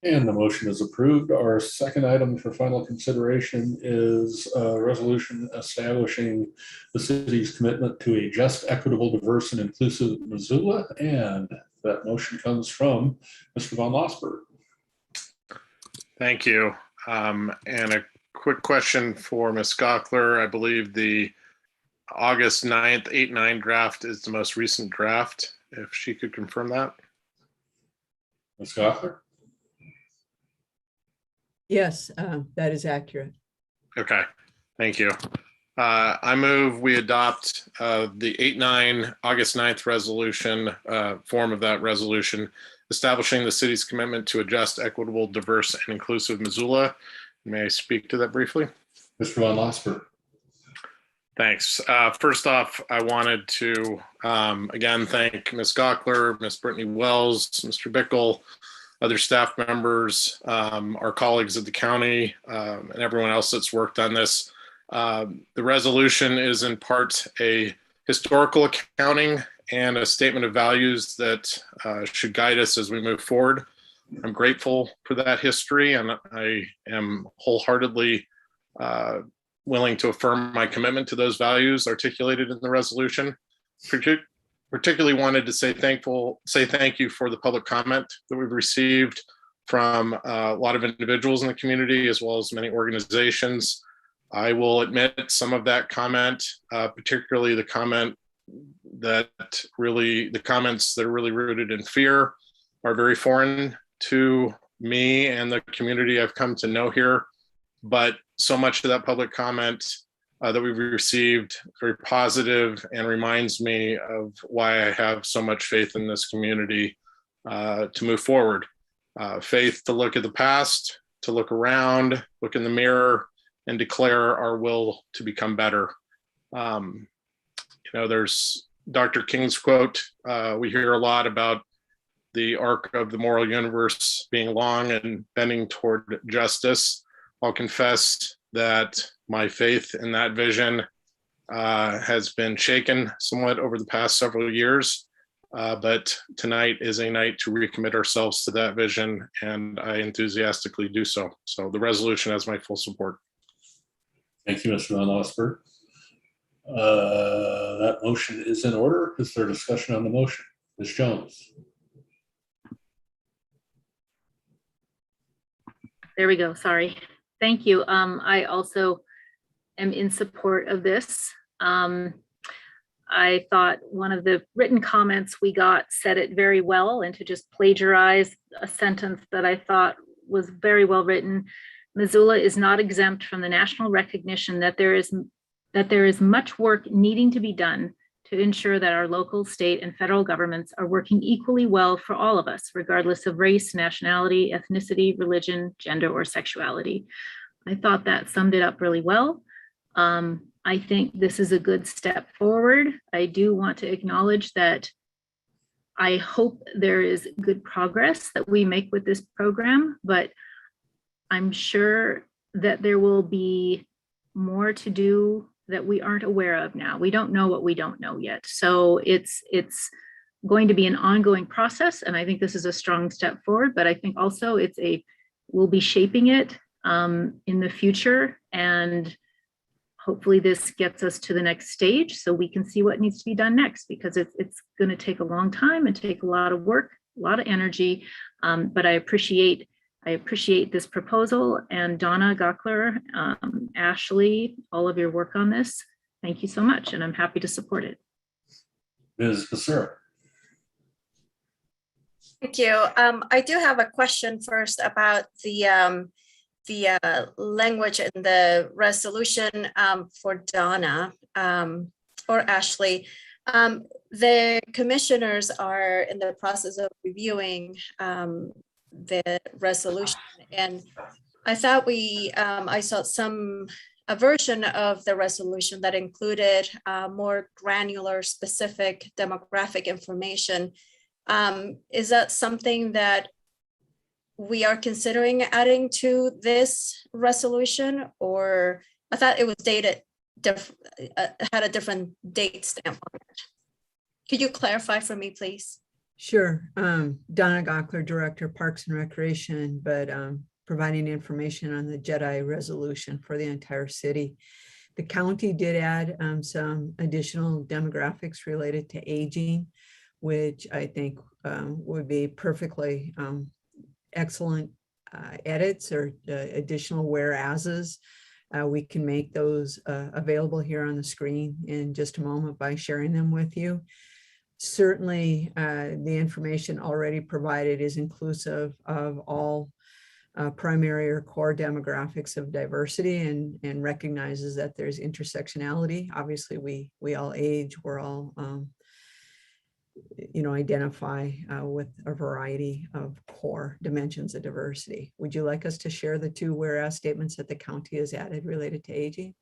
And the motion is approved. Our second item for final consideration is a resolution establishing the city's commitment to a just, equitable, diverse, and inclusive Missoula. And that motion comes from Mr. Von Lossberg. Thank you. And a quick question for Ms. Gockler. I believe the August 9th 8-9 draft is the most recent draft. If she could confirm that. Ms. Goffler? Yes, that is accurate. Okay, thank you. I move we adopt the 8-9 August 9th resolution, form of that resolution, establishing the city's commitment to a just, equitable, diverse, and inclusive Missoula. May I speak to that briefly? Mr. Von Lossberg? Thanks. First off, I wanted to again thank Ms. Gockler, Ms. Brittany Wells, Mr. Bickle, other staff members, our colleagues at the county, and everyone else that's worked on this. The resolution is in part a historical accounting and a statement of values that should guide us as we move forward. I'm grateful for that history, and I am wholeheartly willing to affirm my commitment to those values articulated in the resolution. Particularly wanted to say thank you for the public comment that we've received from a lot of individuals in the community, as well as many organizations. I will admit some of that comment, particularly the comments that are really rooted in fear, are very foreign to me and the community I've come to know here. But so much of that public comment that we've received very positive and reminds me of why I have so much faith in this community to move forward. Faith to look at the past, to look around, look in the mirror, and declare our will to become better. There's Dr. King's quote. We hear a lot about the arc of the moral universe being long and bending toward justice. I'll confess that my faith in that vision has been shaken somewhat over the past several years, but tonight is a night to recommit ourselves to that vision, and I enthusiastically do so. So the resolution has my full support. Thank you, Mr. Von Lossberg. That motion is in order. Is there discussion on the motion? Ms. Jones? There we go. Sorry. Thank you. I also am in support of this. I thought one of the written comments we got said it very well, and to just plagiarize a sentence that I thought was very well written. Missoula is not exempt from the national recognition that there is much work needing to be done to ensure that our local, state, and federal governments are working equally well for all of us, regardless of race, nationality, ethnicity, religion, gender, or sexuality. I thought that summed it up really well. I think this is a good step forward. I do want to acknowledge that I hope there is good progress that we make with this program, but I'm sure that there will be more to do that we aren't aware of now. We don't know what we don't know yet. So it's going to be an ongoing process. And I think this is a strong step forward, but I think also we'll be shaping it in the future. And hopefully this gets us to the next stage so we can see what needs to be done next, because it's going to take a long time and take a lot of work, a lot of energy. But I appreciate I appreciate this proposal, and Donna Gockler, Ashley, all of your work on this. Thank you so much, and I'm happy to support it. Ms. Becerra. Thank you. I do have a question first about the language in the resolution for Donna or Ashley. The commissioners are in the process of reviewing the resolution, and I thought I saw a version of the resolution that included more granular, specific demographic information. Is that something that we are considering adding to this resolution, or I thought it was dated had a different date stamp on it? Could you clarify for me, please? Sure. Donna Gockler, Director, Parks and Recreation, but providing information on the JEDI resolution for the entire city. The county did add some additional demographics related to aging, which I think would be perfectly excellent edits or additional whereases. We can make those available here on the screen in just a moment by sharing them with you. Certainly, the information already provided is inclusive of all primary or core demographics of diversity and recognizes that there's intersectionality. Obviously, we all age, we're all identify with a variety of core dimensions of diversity. Would you like us to share the two whereas statements that the county has added related to aging?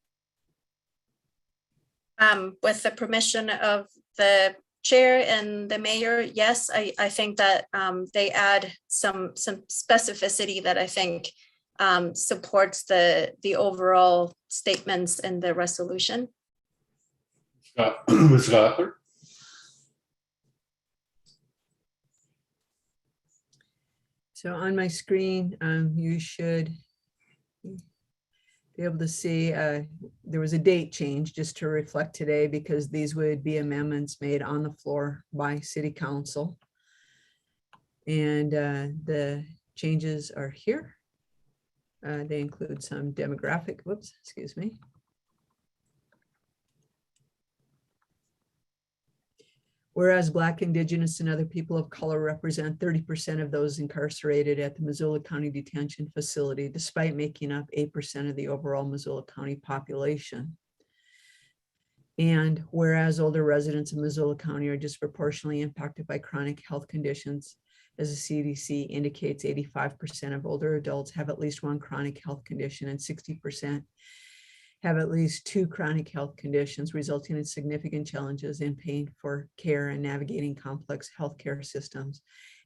With the permission of the chair and the mayor, yes, I think that they add some specificity that I think supports the overall statements in the resolution. Ms. Gockler. So on my screen, you should be able to see there was a date change just to reflect today, because these would be amendments made on the floor by City Council. And the changes are here. They include some demographic, excuse me. Whereas Black, Indigenous, and other people of color represent 30% of those incarcerated at the Missoula County Detention Facility, despite making up 8% of the overall Missoula County population. And whereas older residents of Missoula County are disproportionately impacted by chronic health conditions, as the CDC indicates, 85% of older adults have at least one chronic health condition, and 60% have at least two chronic health conditions, resulting in significant challenges in paying for care and navigating complex healthcare systems.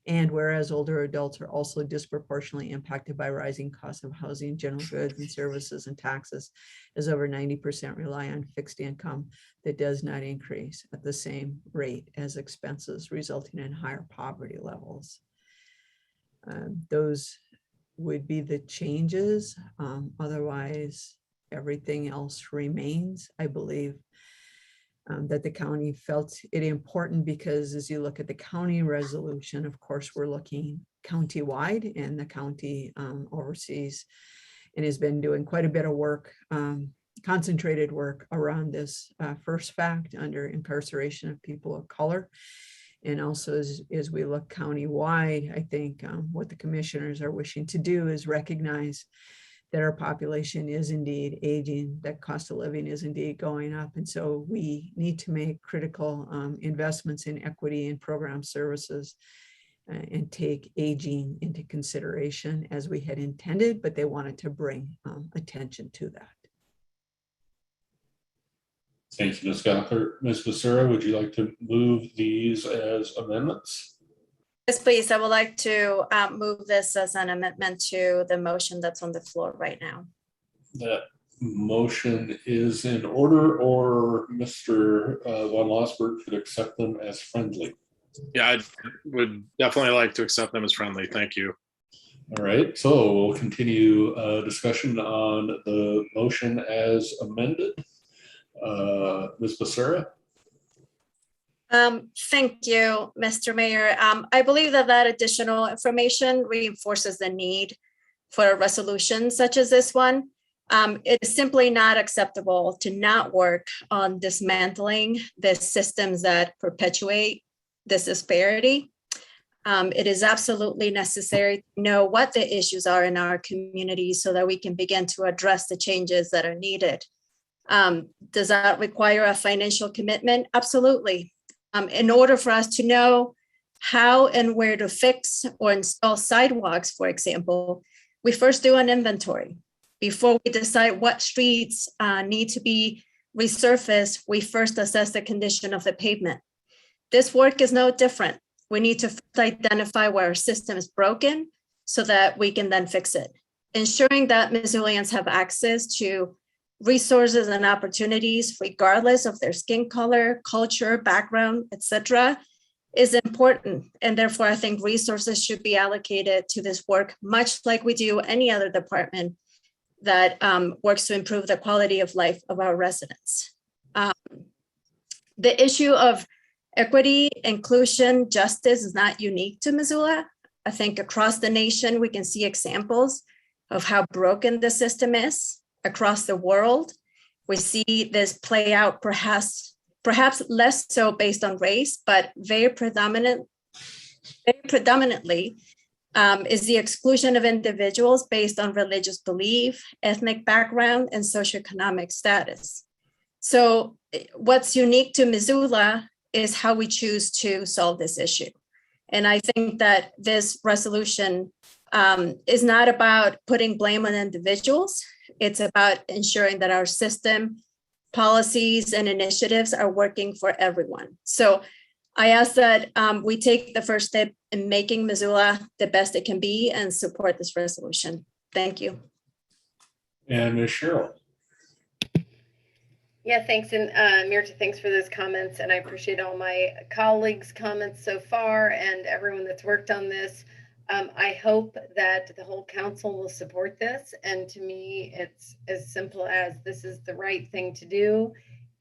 And whereas older adults are also disproportionately impacted by rising costs of housing, general goods and services, and taxes, as over 90% rely on fixed income that does not increase at the same rate as expenses, resulting in higher poverty levels. Those would be the changes. Otherwise, everything else remains. I believe that the county felt it important because as you look at the county resolution, of course, we're looking county-wide, and the county oversees and has been doing quite a bit of work, concentrated work around this first fact under incarceration of people of color. And also as we look county-wide, I think what the commissioners are wishing to do is recognize that our population is indeed aging, that cost of living is indeed going up. And so we need to make critical investments in equity and program services and take aging into consideration as we had intended, but they wanted to bring attention to that. Thank you, Ms. Gockler. Ms. Becerra, would you like to move these as amendments? Yes, please. I would like to move this as an amendment to the motion that's on the floor right now. That motion is in order, or Mr. Von Lossberg could accept them as friendly? Yeah, I would definitely like to accept them as friendly. Thank you. All right, so we'll continue discussion on the motion as amended. Ms. Becerra? Thank you, Mr. Mayor. I believe that additional information reinforces the need for a resolution such as this one. It is simply not acceptable to not work on dismantling the systems that perpetuate this disparity. It is absolutely necessary to know what the issues are in our community so that we can begin to address the changes that are needed. Does that require a financial commitment? Absolutely. In order for us to know how and where to fix or install sidewalks, for example, we first do an inventory. Before we decide what streets need to be resurfaced, we first assess the condition of the pavement. This work is no different. We need to identify where our system is broken so that we can then fix it. Ensuring that Missoulians have access to resources and opportunities, regardless of their skin color, culture, background, etc., is important. And therefore, I think resources should be allocated to this work, much like we do any other department that works to improve the quality of life of our residents. The issue of equity, inclusion, justice is not unique to Missoula. I think across the nation, we can see examples of how broken the system is. Across the world, we see this play out perhaps less so based on race, but very predominantly is the exclusion of individuals based on religious belief, ethnic background, and socioeconomic status. So what's unique to Missoula is how we choose to solve this issue. And I think that this resolution is not about putting blame on individuals. It's about ensuring that our system, policies, and initiatives are working for everyone. So I ask that we take the first step in making Missoula the best it can be and support this resolution. Thank you. And Ms. Cheryl. Yeah, thanks. And Mirta, thanks for those comments. And I appreciate all my colleagues' comments so far and everyone that's worked on this. I hope that the whole council will support this. And to me, it's as simple as this is the right thing to do.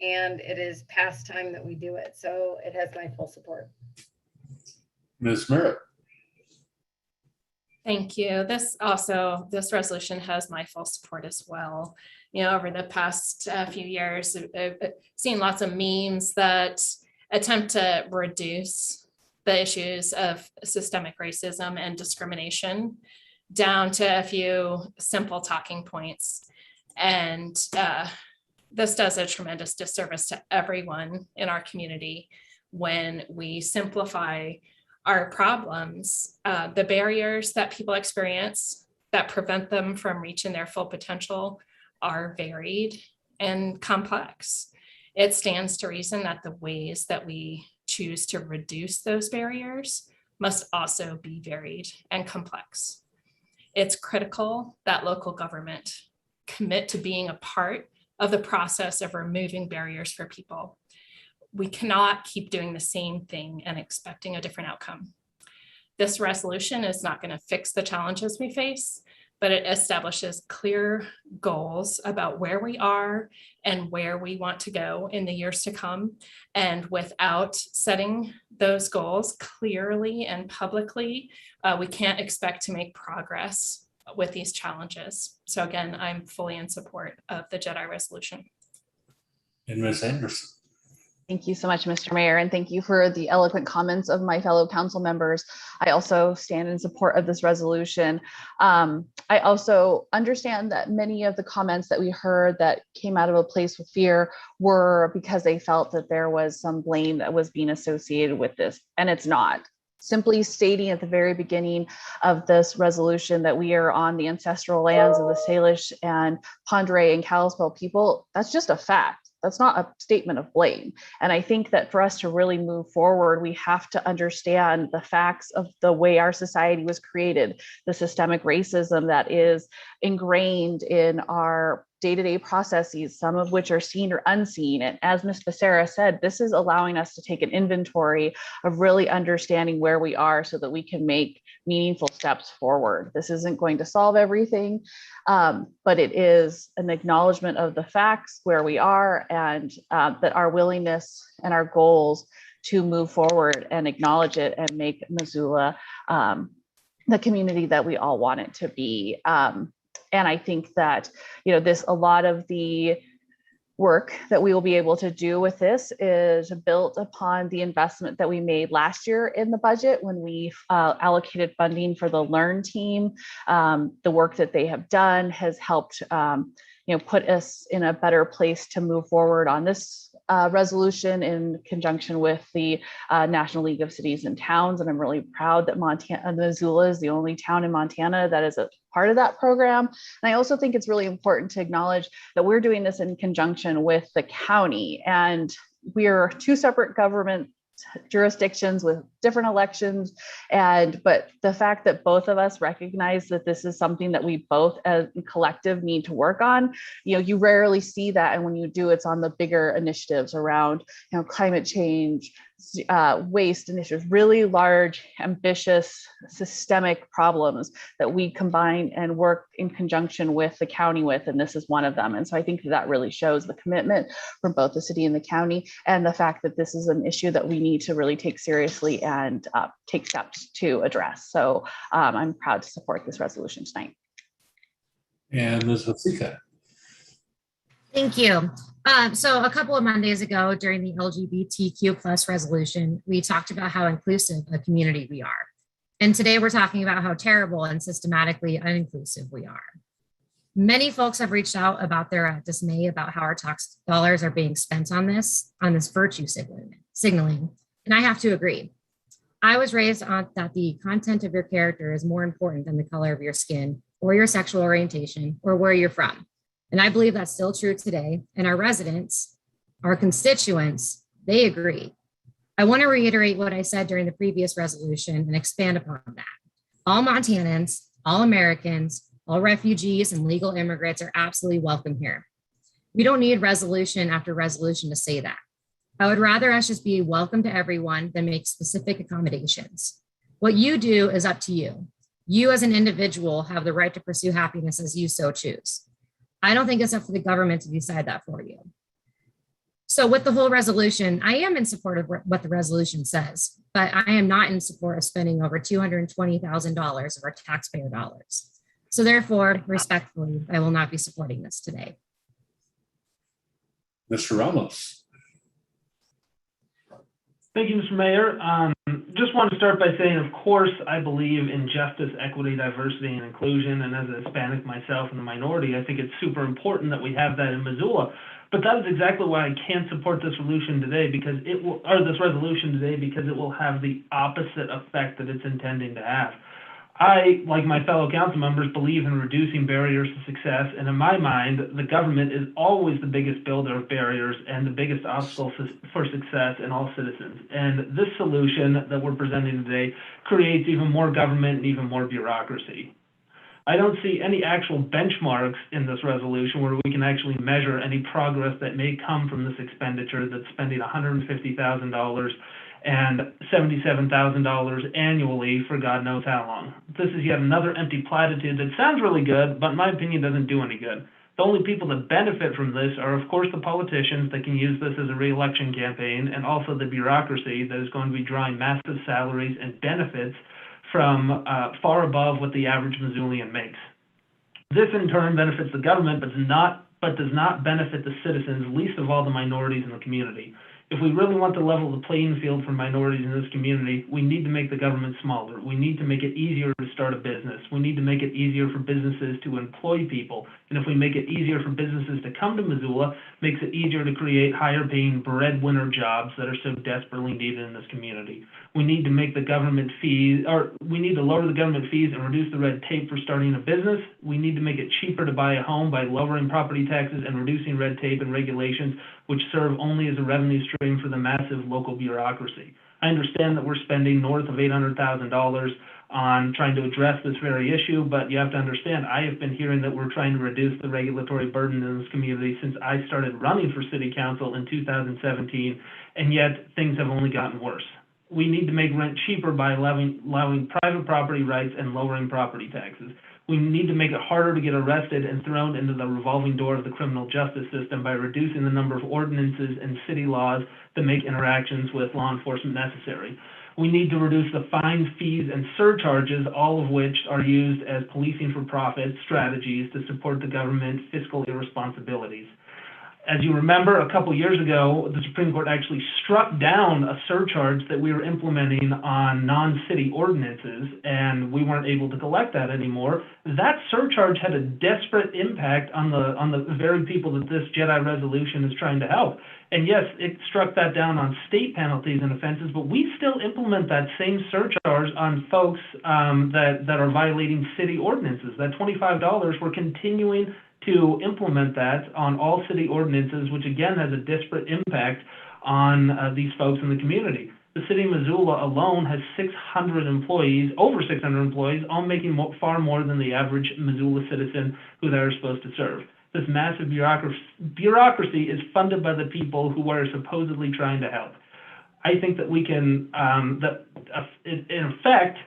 And it is past time that we do it. So it has my full support. Ms. Merritt. Thank you. This resolution has my full support as well. You know, over the past few years, I've seen lots of memes that attempt to reduce the issues of systemic racism and discrimination down to a few simple talking points. And this does a tremendous disservice to everyone in our community when we simplify our problems. The barriers that people experience that prevent them from reaching their full potential are varied and complex. It stands to reason that the ways that we choose to reduce those barriers must also be varied and complex. It's critical that local government commit to being a part of the process of removing barriers for people. We cannot keep doing the same thing and expecting a different outcome. This resolution is not going to fix the challenges we face, but it establishes clear goals about where we are and where we want to go in the years to come. And without setting those goals clearly and publicly, we can't expect to make progress with these challenges. So again, I'm fully in support of the JEDI resolution. And Ms. Anderson. Thank you so much, Mr. Mayor, and thank you for the eloquent comments of my fellow council members. I also stand in support of this resolution. I also understand that many of the comments that we heard that came out of a place with fear were because they felt that there was some blame that was being associated with this, and it's not. Simply stating at the very beginning of this resolution that we are on the ancestral lands of the Salish and Pondere and Kalispel people, that's just a fact. That's not a statement of blame. And I think that for us to really move forward, we have to understand the facts of the way our society was created, the systemic racism that is ingrained in our day-to-day processes, some of which are seen or unseen. And as Ms. Becerra said, this is allowing us to take an inventory of really understanding where we are so that we can make meaningful steps forward. This isn't going to solve everything, but it is an acknowledgement of the facts where we are and that our willingness and our goals to move forward and acknowledge it and make Missoula the community that we all want it to be. And I think that, a lot of the work that we will be able to do with this is built upon the investment that we made last year in the budget when we allocated funding for the Learn team. The work that they have done has helped put us in a better place to move forward on this resolution in conjunction with the National League of Cities and Towns. And I'm really proud that Missoula is the only town in Montana that is a part of that program. And I also think it's really important to acknowledge that we're doing this in conjunction with the county, and we're two separate government jurisdictions with different elections. But the fact that both of us recognize that this is something that we both as a collective need to work on, you rarely see that. And when you do, it's on the bigger initiatives around, climate change, waste initiatives, really large, ambitious, systemic problems that we combine and work in conjunction with the county with, and this is one of them. And so I think that really shows the commitment from both the city and the county, and the fact that this is an issue that we need to really take seriously and take steps to address. So I'm proud to support this resolution tonight. And Ms. Vasika. Thank you. So a couple of Mondays ago during the LGBTQ plus resolution, we talked about how inclusive a community we are. And today we're talking about how terrible and systematically uninclusive we are. Many folks have reached out about their dismay about how our tax dollars are being spent on this virtue signaling. And I have to agree. I was raised on that the content of your character is more important than the color of your skin or your sexual orientation or where you're from. And I believe that's still true today. And our residents, our constituents, they agree. I want to reiterate what I said during the previous resolution and expand upon that. All Montanans, all Americans, all refugees and legal immigrants are absolutely welcome here. We don't need resolution after resolution to say that. I would rather us just be welcome to everyone than make specific accommodations. What you do is up to you. You as an individual have the right to pursue happiness as you so choose. I don't think it's up to the government to decide that for you. So with the whole resolution, I am in support of what the resolution says, but I am not in support of spending over $220,000 of our taxpayer dollars. So therefore, respectfully, I will not be supporting this today. Mr. Ramos. Thank you, Mr. Mayor. Just want to start by saying, of course, I believe in justice, equity, diversity, and inclusion. And as a Hispanic myself and the minority, I think it's super important that we have that in Missoula. But that is exactly why I can't support this resolution today, because it will have the opposite effect that it's intending to have. I, like my fellow council members, believe in reducing barriers to success, and in my mind, the government is always the biggest builder of barriers and the biggest obstacle for success in all citizens. And this solution that we're presenting today creates even more government and even more bureaucracy. I don't see any actual benchmarks in this resolution where we can actually measure any progress that may come from this expenditure that's spending $150,000 and $77,000 annually for God knows how long. This is yet another empty platitude that sounds really good, but in my opinion doesn't do any good. The only people that benefit from this are, of course, the politicians that can use this as a re-election campaign, and also the bureaucracy that is going to be drawing massive salaries and benefits from far above what the average Missoulian makes. This in turn benefits the government, but does not benefit the citizens, least of all the minorities in the community. If we really want to level the playing field for minorities in this community, we need to make the government smaller. We need to make it easier to start a business. We need to make it easier for businesses to employ people. And if we make it easier for businesses to come to Missoula, it makes it easier to create higher paying breadwinner jobs that are so desperately needed in this community. We need to make the government fees, or we need to lower the government fees and reduce the red tape for starting a business. We need to make it cheaper to buy a home by lowering property taxes and reducing red tape and regulations, which serve only as a revenue stream for the massive local bureaucracy. I understand that we're spending north of $800,000 on trying to address this very issue, but you have to understand, I have been hearing that we're trying to reduce the regulatory burden in this community since I started running for city council in 2017, and yet things have only gotten worse. We need to make rent cheaper by allowing private property rights and lowering property taxes. We need to make it harder to get arrested and thrown into the revolving door of the criminal justice system by reducing the number of ordinances and city laws that make interactions with law enforcement necessary. We need to reduce the fines, fees, and surcharges, all of which are used as policing for profit strategies to support the government's fiscal irresponsibilities. As you remember, a couple years ago, the Supreme Court actually struck down a surcharge that we were implementing on non-city ordinances, and we weren't able to collect that anymore. That surcharge had a desperate impact on the very people that this JEDI resolution is trying to help. And yes, it struck that down on state penalties and offenses, but we still implement that same surcharge on folks that are violating city ordinances. That $25, we're continuing to implement that on all city ordinances, which again has a disparate impact on these folks in the community. The city of Missoula alone has 600 employees, over 600 employees, all making far more than the average Missoula citizen who they're supposed to serve. This massive bureaucracy is funded by the people who are supposedly trying to help. I think that we can, in effect,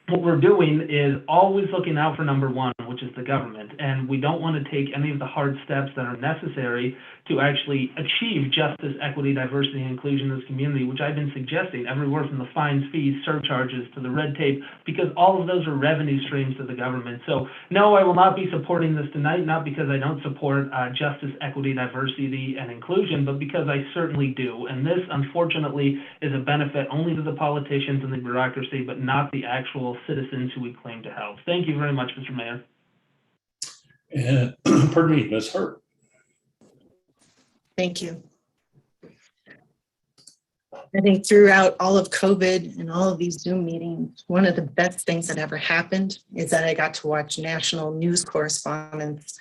what we're doing is always looking out for number one, which is the government. And we don't want to take any of the hard steps that are necessary to actually achieve justice, equity, diversity, and inclusion in this community, which I've been suggesting everywhere from the fines, fees, surcharges to the red tape, because all of those are revenue streams to the government. So no, I will not be supporting this tonight, not because I don't support justice, equity, diversity, and inclusion, but because I certainly do. And this, unfortunately, is a benefit only to the politicians and the bureaucracy, but not the actual citizens who we claim to help. Thank you very much, Mr. Mayor. And pardon me, Ms. Hart. Thank you. I think throughout all of COVID and all of these Zoom meetings, one of the best things that ever happened is that I got to watch national news correspondents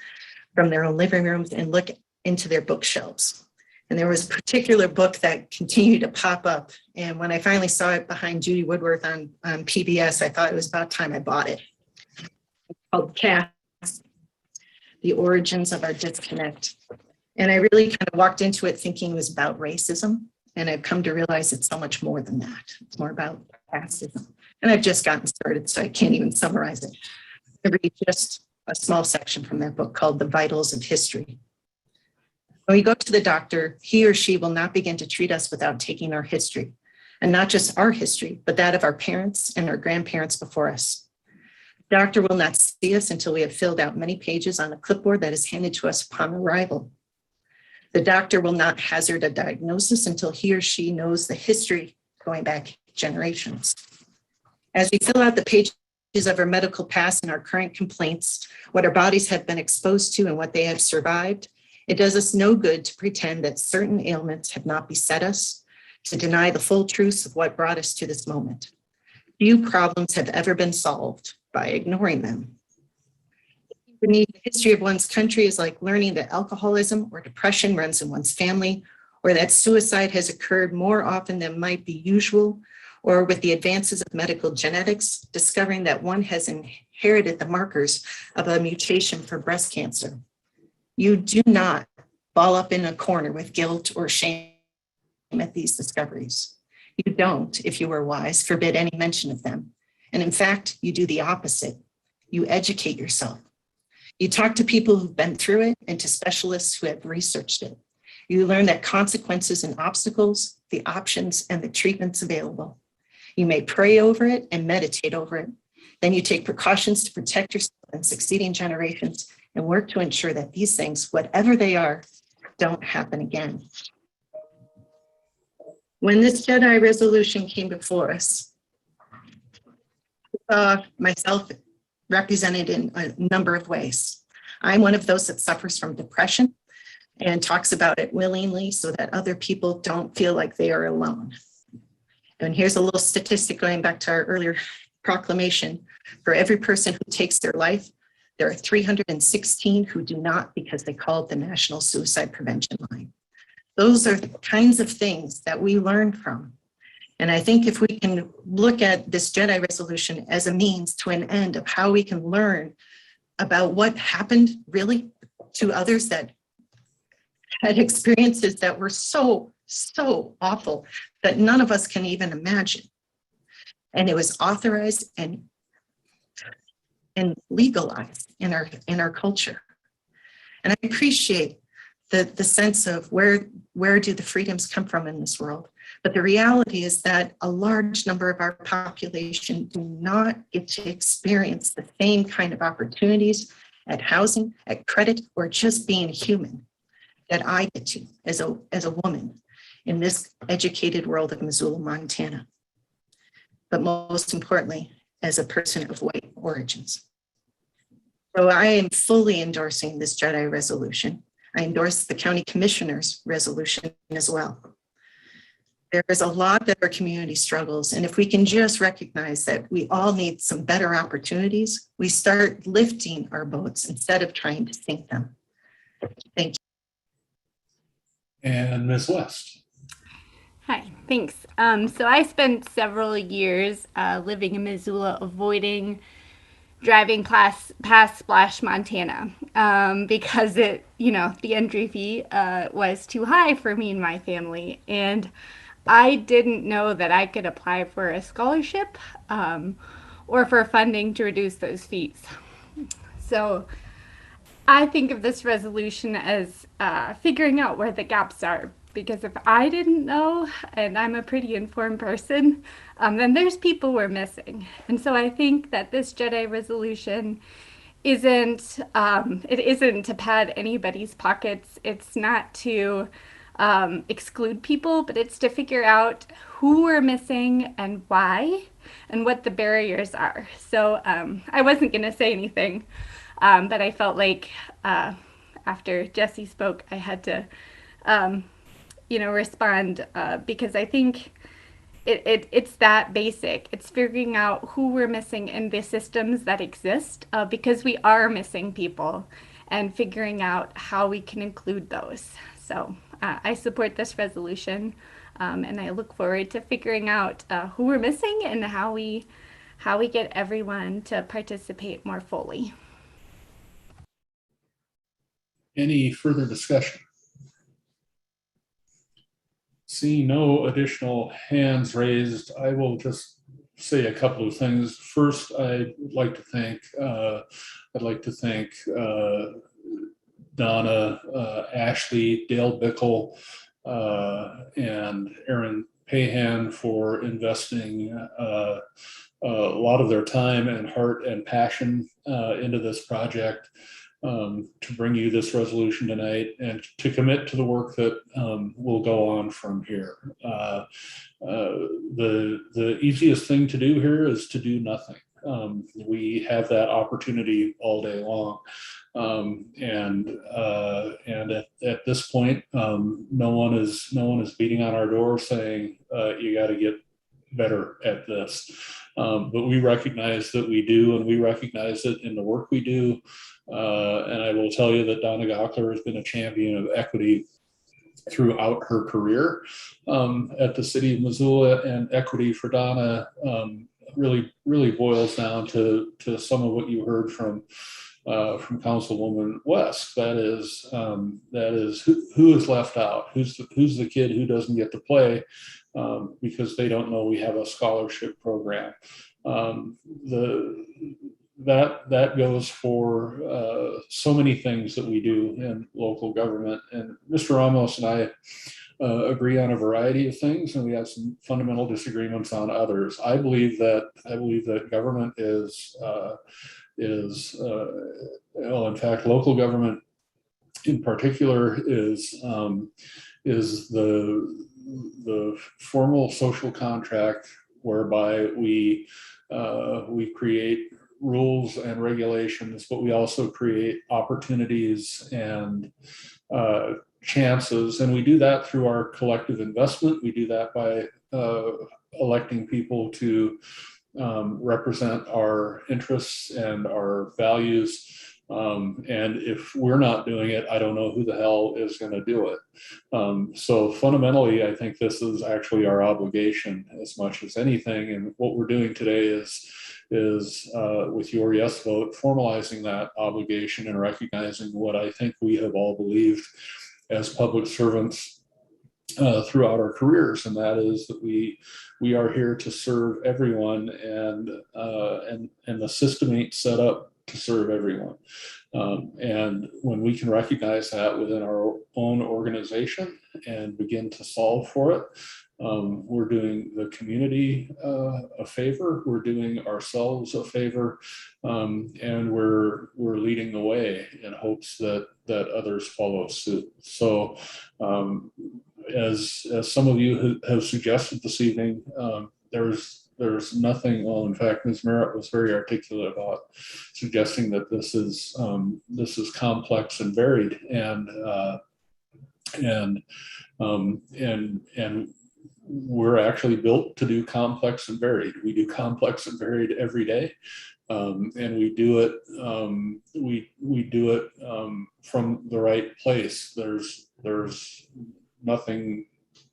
from their own living rooms and look into their bookshelves. And there was a particular book that continued to pop up. And when I finally saw it behind Judy Woodworth on PBS, I thought it was about time I bought it. It's called Caste, The Origins of Our Disconnect. And I really kind of walked into it thinking it was about racism. And I've come to realize it's so much more than that. It's more about casteism. And I've just gotten started, so I can't even summarize it. I read just a small section from that book called The Vitals of History. When we go to the doctor, he or she will not begin to treat us without taking our history. And not just our history, but that of our parents and our grandparents before us. The doctor will not see us until we have filled out many pages on a clipboard that is handed to us upon arrival. The doctor will not hazard a diagnosis until he or she knows the history going back generations. As we fill out the pages of our medical past and our current complaints, what our bodies have been exposed to and what they have survived, it does us no good to pretend that certain ailments have not beset us, to deny the full truths of what brought us to this moment. Few problems have ever been solved by ignoring them. Beneath the history of one's country is like learning that alcoholism or depression runs in one's family, or that suicide has occurred more often than might be usual, or with the advances of medical genetics, discovering that one has inherited the markers of a mutation for breast cancer. You do not ball up in a corner with guilt or shame at these discoveries. You don't, if you were wise, forbid any mention of them. And in fact, you do the opposite. You educate yourself. You talk to people who've been through it and to specialists who have researched it. You learn that consequences and obstacles, the options and the treatments available. You may pray over it and meditate over it. Then you take precautions to protect yourself and succeeding generations and work to ensure that these things, whatever they are, don't happen again. When this JEDI resolution came before us, I saw myself represented in a number of ways. I'm one of those that suffers from depression and talks about it willingly so that other people don't feel like they are alone. And here's a little statistic going back to our earlier proclamation. For every person who takes their life, there are 316 who do not because they call it the National Suicide Prevention Line. Those are the kinds of things that we learn from. And I think if we can look at this JEDI resolution as a means to an end of how we can learn about what happened really to others that had experiences that were so awful that none of us can even imagine. And it was authorized and legalized in our culture. And I appreciate the sense of where do the freedoms come from in this world. But the reality is that a large number of our population do not get to experience the same kind of opportunities at housing, at credit, or just being human that I get to as a woman in this educated world of Missoula, Montana. But most importantly, as a person of white origins. So I am fully endorsing this JEDI resolution. I endorse the county commissioner's resolution as well. There is a lot that our community struggles, and if we can just recognize that we all need some better opportunities, we start lifting our boats instead of trying to sink them. Thank you. And Ms. West. Hi, thanks. So I spent several years living in Missoula, avoiding driving past Splash, Montana, because the entry fee was too high for me and my family. And I didn't know that I could apply for a scholarship or for funding to reduce those fees. So I think of this resolution as figuring out where the gaps are, because if I didn't know, and I'm a pretty informed person, then there's people we're missing. And so I think that this JEDI resolution isn't to pad anybody's pockets. It's not to exclude people, but it's to figure out who we're missing and why and what the barriers are. So I wasn't going to say anything, but I felt like after Jesse spoke, I had to respond because I think it's that basic. It's figuring out who we're missing in the systems that exist, because we are missing people, and figuring out how we can include those. So I support this resolution, and I look forward to figuring out who we're missing and how we get everyone to participate more fully. Any further discussion? Seeing no additional hands raised, I will just say a couple of things. First, I'd like to thank Donna, Ashley, Dale Bickle, and Aaron Pahan for investing a lot of their time and heart and passion into this project, to bring you this resolution tonight and to commit to the work that will go on from here. The easiest thing to do here is to do nothing. We have that opportunity all day long. And at this point, no one is beating on our door saying, you got to get better at this. But we recognize that we do, and we recognize it in the work we do. And I will tell you that Donna Gockler has been a champion of equity throughout her career at the city of Missoula, and equity for Donna really boils down to some of what you heard from Councilwoman West. That is who is left out, who's the kid who doesn't get to play because they don't know we have a scholarship program. That goes for so many things that we do in local government. And Mr. Ramos and I agree on a variety of things, and we have some fundamental disagreements on others. I believe that government is in fact, local government in particular is the formal social contract whereby we create rules and regulations, but we also create opportunities and chances. And we do that through our collective investment. We do that by electing people to represent our interests and our values. And if we're not doing it, I don't know who the hell is going to do it. So fundamentally, I think this is actually our obligation as much as anything. And what we're doing today is with your yes vote, formalizing that obligation and recognizing what I think we have all believed as public servants throughout our careers, and that is that we are here to serve everyone, and the system ain't set up to serve everyone. And when we can recognize that within our own organization and begin to solve for it, we're doing the community a favor, we're doing ourselves a favor, and we're leading the way in hopes that others follow suit. So as some of you have suggested this evening, there's nothing, well, in fact, Ms. Merritt was very articulate about suggesting that this is complex and varied, and we're actually built to do complex and varied. We do complex and varied every day, and we do it from the right place. There's nothing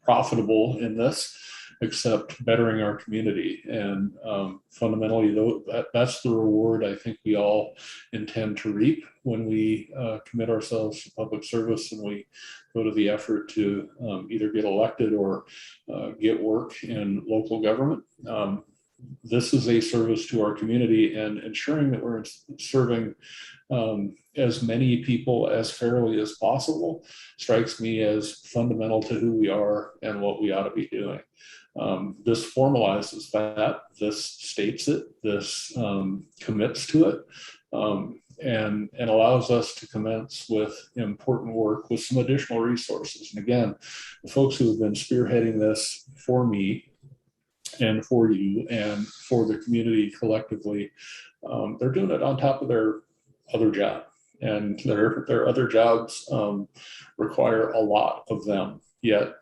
profitable in this except bettering our community, and fundamentally, though, that's the reward I think we all intend to reap when we commit ourselves to public service and we go to the effort to either get elected or get work in local government. This is a service to our community, and ensuring that we're serving as many people as fairly as possible strikes me as fundamental to who we are and what we ought to be doing. This formalizes that, this states it, this commits to it, and allows us to commence with important work with some additional resources. And again, the folks who have been spearheading this for me and for you and for the community collectively, they're doing it on top of their other job, and their other jobs require a lot of them, yet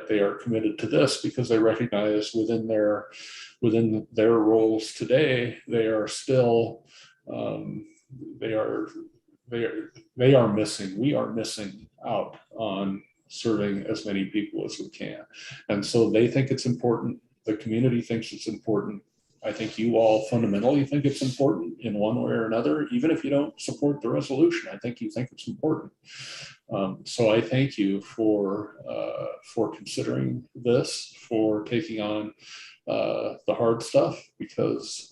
they are committed to this because they recognize within their roles today, they are still we are missing out on serving as many people as we can. And so they think it's important. The community thinks it's important. I think you all fundamentally think it's important in one way or another. Even if you don't support the resolution, I think you think it's important. So I thank you for considering this, for taking on the hard stuff, because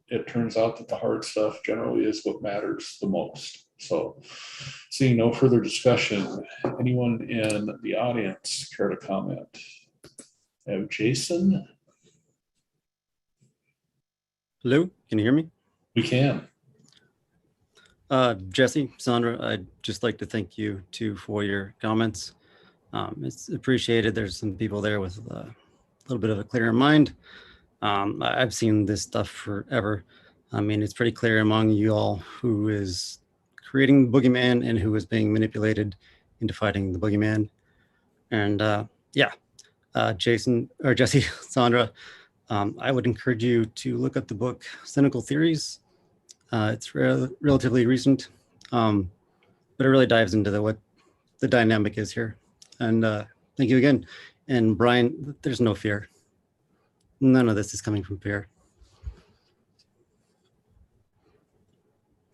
it turns out that the hard stuff generally is what matters the most. So seeing no further discussion, anyone in the audience care to comment? I have Jason. Hello, can you hear me? We can. Jesse, Sandra, I'd just like to thank you too for your comments. It's appreciated. There's some people there with a little bit of a clearer mind. I've seen this stuff forever. I mean, it's pretty clear among you all who is creating the boogeyman and who is being manipulated into fighting the boogeyman. And Jason or Jesse, Sandra, I would encourage you to look up the book Cynical Theories. It's relatively recent, but it really dives into what the dynamic is here. And thank you again. And Brian, there's no fear. None of this is coming from fear.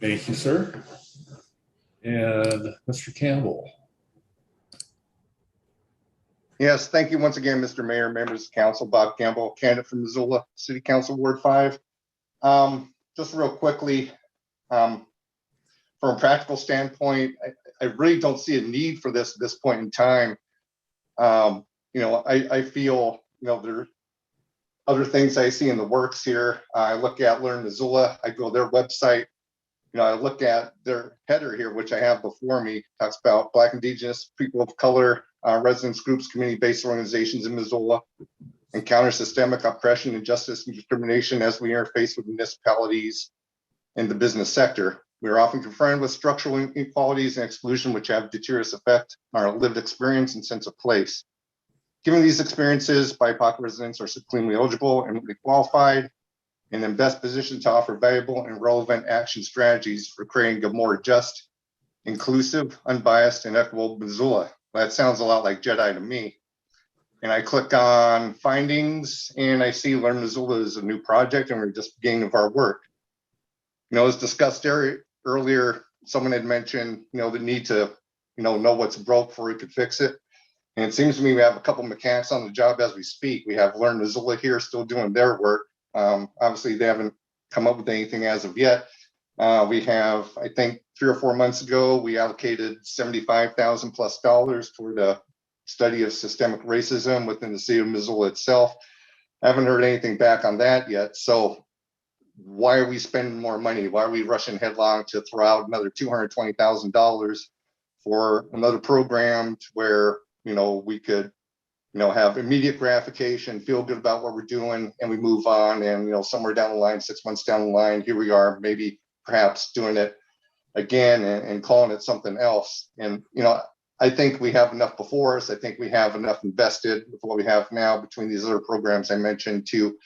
Thank you, sir. And Mr. Campbell. Yes, thank you once again, Mr. Mayor, members of council. Bob Campbell, candidate from Missoula City Council Ward 5. Just real quickly, from a practical standpoint, I really don't see a need for this at this point in time. I feel, there are other things I see in the works here. I look at Learn Missoula, I go to their website. I look at their header here, which I have before me, talks about Black, Indigenous, people of color, residents groups, community-based organizations in Missoula, and counter systemic oppression, injustice, and discrimination as we interface with municipalities and the business sector. We are often confronted with structural inequalities and exclusion, which have detritus effect on our lived experience and sense of place. Given these experiences, BIPOC residents are supremely eligible and qualified, and in best position to offer valuable and relevant action strategies for creating a more just, inclusive, unbiased, and equitable Missoula. That sounds a lot like Jedi to me. And I click on findings and I see Learn Missoula is a new project and we're just beginning of our work. As discussed earlier, someone had mentioned, the need to, know what's broke before we could fix it. And it seems to me we have a couple mechanics on the job as we speak. We have Learn Missoula here still doing their work. Obviously they haven't come up with anything as of yet. We have, I think, 3 or 4 months ago, we allocated $75,000 plus for the study of systemic racism within the city of Missoula itself. I haven't heard anything back on that yet. So why are we spending more money? Why are we rushing headlong to throw out another $220,000 for another program where, we could, have immediate gratification, feel good about what we're doing, and we move on, and, somewhere down the line, 6 months down the line, here we are, maybe perhaps doing it again and calling it something else. And, I think we have enough before us. I think we have enough invested with what we have now between these other programs I mentioned to,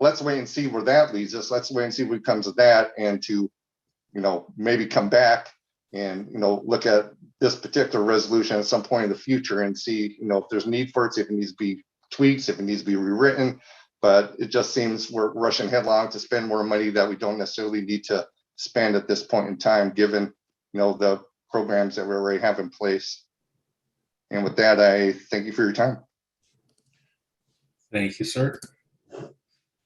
let's wait and see where that leads us. Let's wait and see what comes of that, and to, maybe come back and, look at this particular resolution at some point in the future and see, if there's need for it, if it needs to be tweaks, if it needs to be rewritten. But it just seems we're rushing headlong to spend more money that we don't necessarily need to spend at this point in time, given, the programs that we already have in place. And with that, I thank you for your time. Thank you, sir.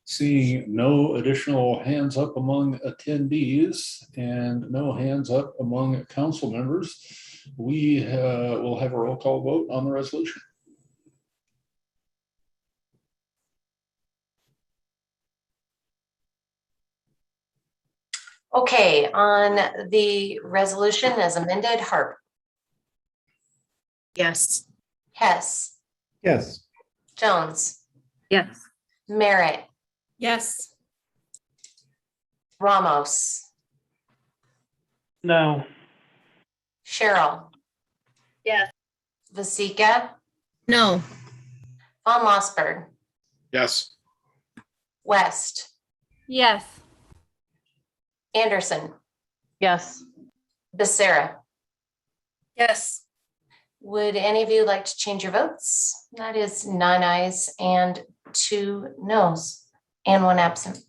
Seeing no additional hands up among attendees and no hands up among council members, we will have a roll call vote on the resolution. Okay, on the resolution as amended, Harp. Yes. Hess. Yes. Jones. Yes. Merritt. Yes. Ramos. No. Cheryl. Yes. Vasika. No. Von Lossberg. Yes. West. Yes. Anderson. Yes. Becerra. Yes. Would any of you like to change your votes? That is 9 ayes and 2 noes and 1 absent.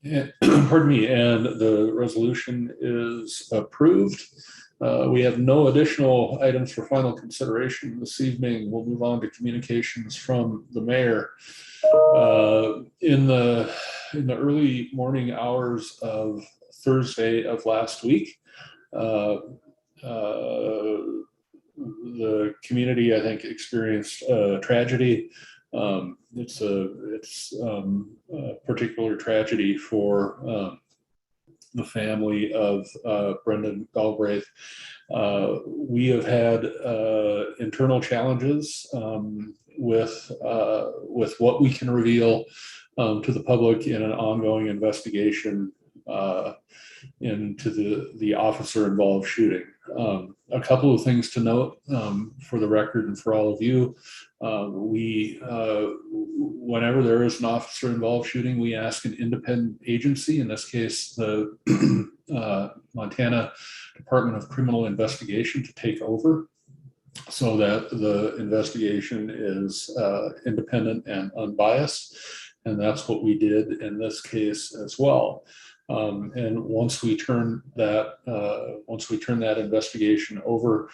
Yeah, pardon me, and the resolution is approved. We have no additional items for final consideration this evening. We'll move on to communications from the mayor. In the early morning hours of Thursday of last week, the community, I think, experienced tragedy. It's a particular tragedy for the family of Brendan Galbraith. We have had internal challenges with what we can reveal to the public in an ongoing investigation into the officer involved shooting. A couple of things to note for the record and for all of you. Whenever there is an officer involved shooting, we ask an independent agency, in this case, the Montana Department of Criminal Investigation, to take over so that the investigation is independent and unbiased. And that's what we did in this case as well. And once we turn that investigation over,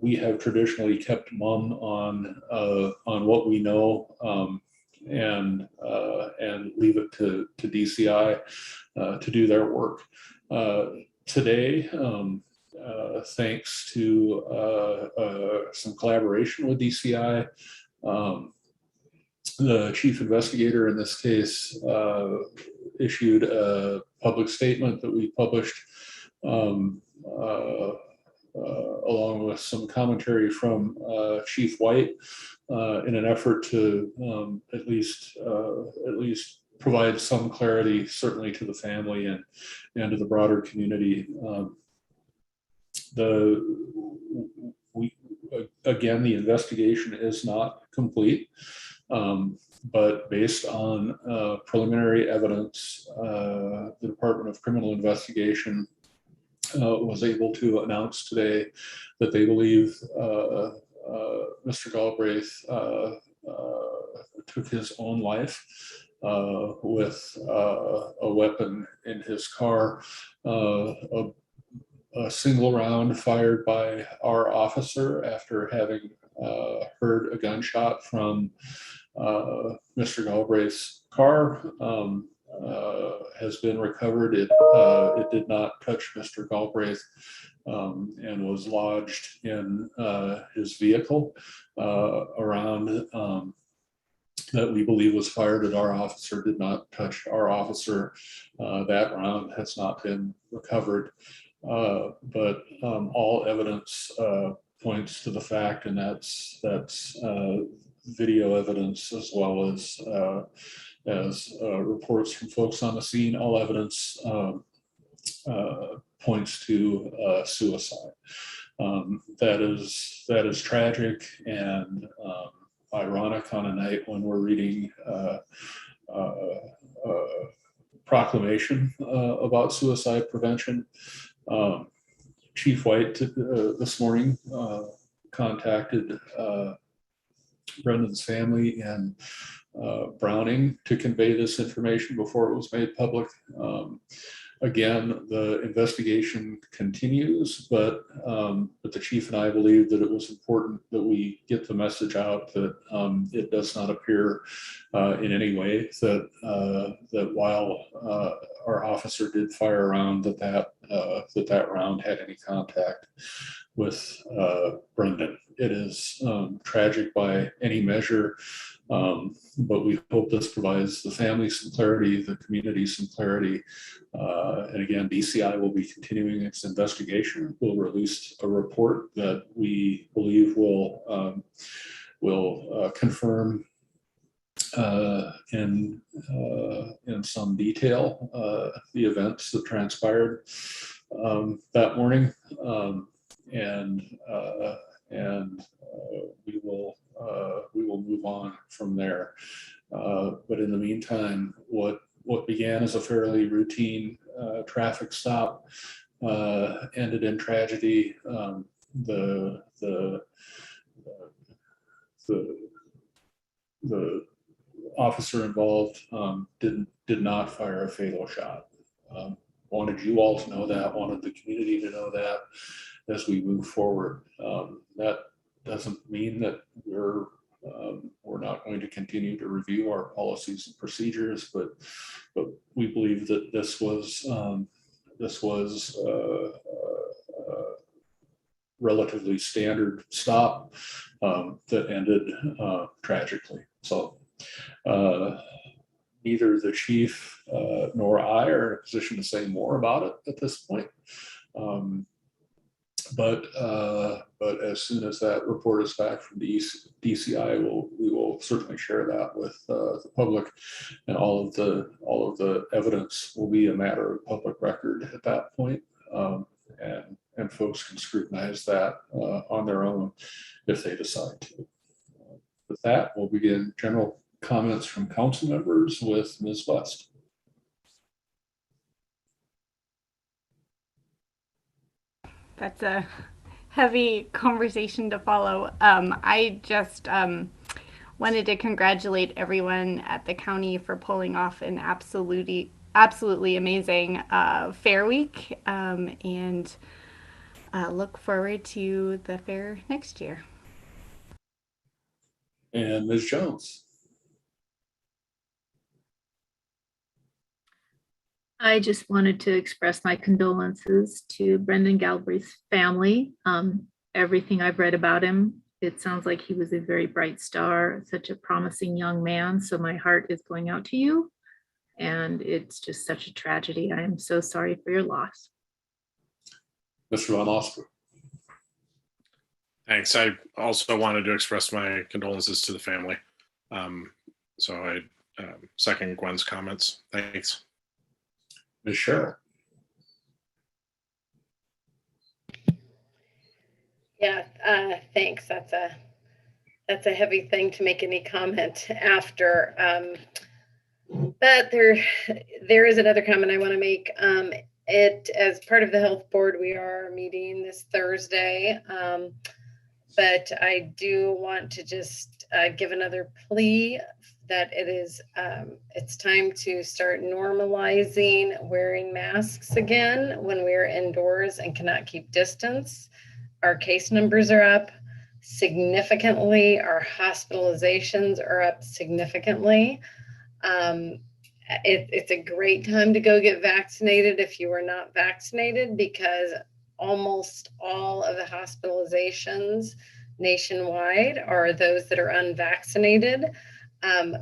we have traditionally kept mum on what we know, and leave it to DCI to do their work. Today, thanks to some collaboration with DCI, the chief investigator in this case issued a public statement that we published along with some commentary from Chief White in an effort to at least provide some clarity, certainly to the family and to the broader community. Again, the investigation is not complete. But based on preliminary evidence, the Department of Criminal Investigation was able to announce today that they believe Mr. Galbraith took his own life with a weapon in his car. A single round fired by our officer after having heard a gunshot from Mr. Galbraith's car has been recovered. It did not touch Mr. Galbraith and was lodged in his vehicle. Around that we believe was fired at our officer did not touch our officer. That round has not been recovered, but all evidence points to the fact, and that's video evidence as well as reports from folks on the scene. All evidence points to suicide. That is tragic and ironic on a night when we're reading proclamation about suicide prevention. Chief White this morning contacted Brendan's family and Browning to convey this information before it was made public. Again, the investigation continues, but the chief and I believe that it was important that we get the message out that it does not appear in any way that while our officer did fire a round, that round had any contact with Brendan. It is tragic by any measure, but we hope this provides the family some clarity, the community some clarity. And again, DCI will be continuing its investigation. We'll release a report that we believe will confirm in some detail the events that transpired that morning, and we will move on from there. But in the meantime, what began as a fairly routine traffic stop ended in tragedy. The officer involved did not fire a fatal shot. Wanted you all to know that, wanted the community to know that as we move forward. That doesn't mean that we're not going to continue to review our policies and procedures, but we believe that this was relatively standard stop that ended tragically. So neither the chief nor I are in a position to say more about it at this point. But as soon as that report is back from the DCI, we will certainly share that with the public, and all of the evidence will be a matter of public record at that point, and folks can scrutinize that on their own if they decide to. With that, we'll begin general comments from council members with Ms. West. That's a heavy conversation to follow. I just wanted to congratulate everyone at the county for pulling off an absolutely amazing fair week, and look forward to the fair next year. And Ms. Jones. I just wanted to express my condolences to Brendan Galbraith's family. Everything I've read about him, it sounds like he was a very bright star, such a promising young man. So my heart is going out to you. And it's just such a tragedy. I am so sorry for your loss. Mr. Von Oscar. Thanks. I also wanted to express my condolences to the family. So I second Gwen's comments. Thanks. Ms. Cheryl. Yeah, thanks. That's a heavy thing to make any comment after. But there is another comment I want to make. As part of the health board, we are meeting this Thursday. But I do want to just give another plea that it's time to start normalizing wearing masks again when we're indoors and cannot keep distance. Our case numbers are up. significantly. Our hospitalizations are up significantly. It's a great time to go get vaccinated if you are not vaccinated, because almost all of the hospitalizations nationwide are those that are unvaccinated.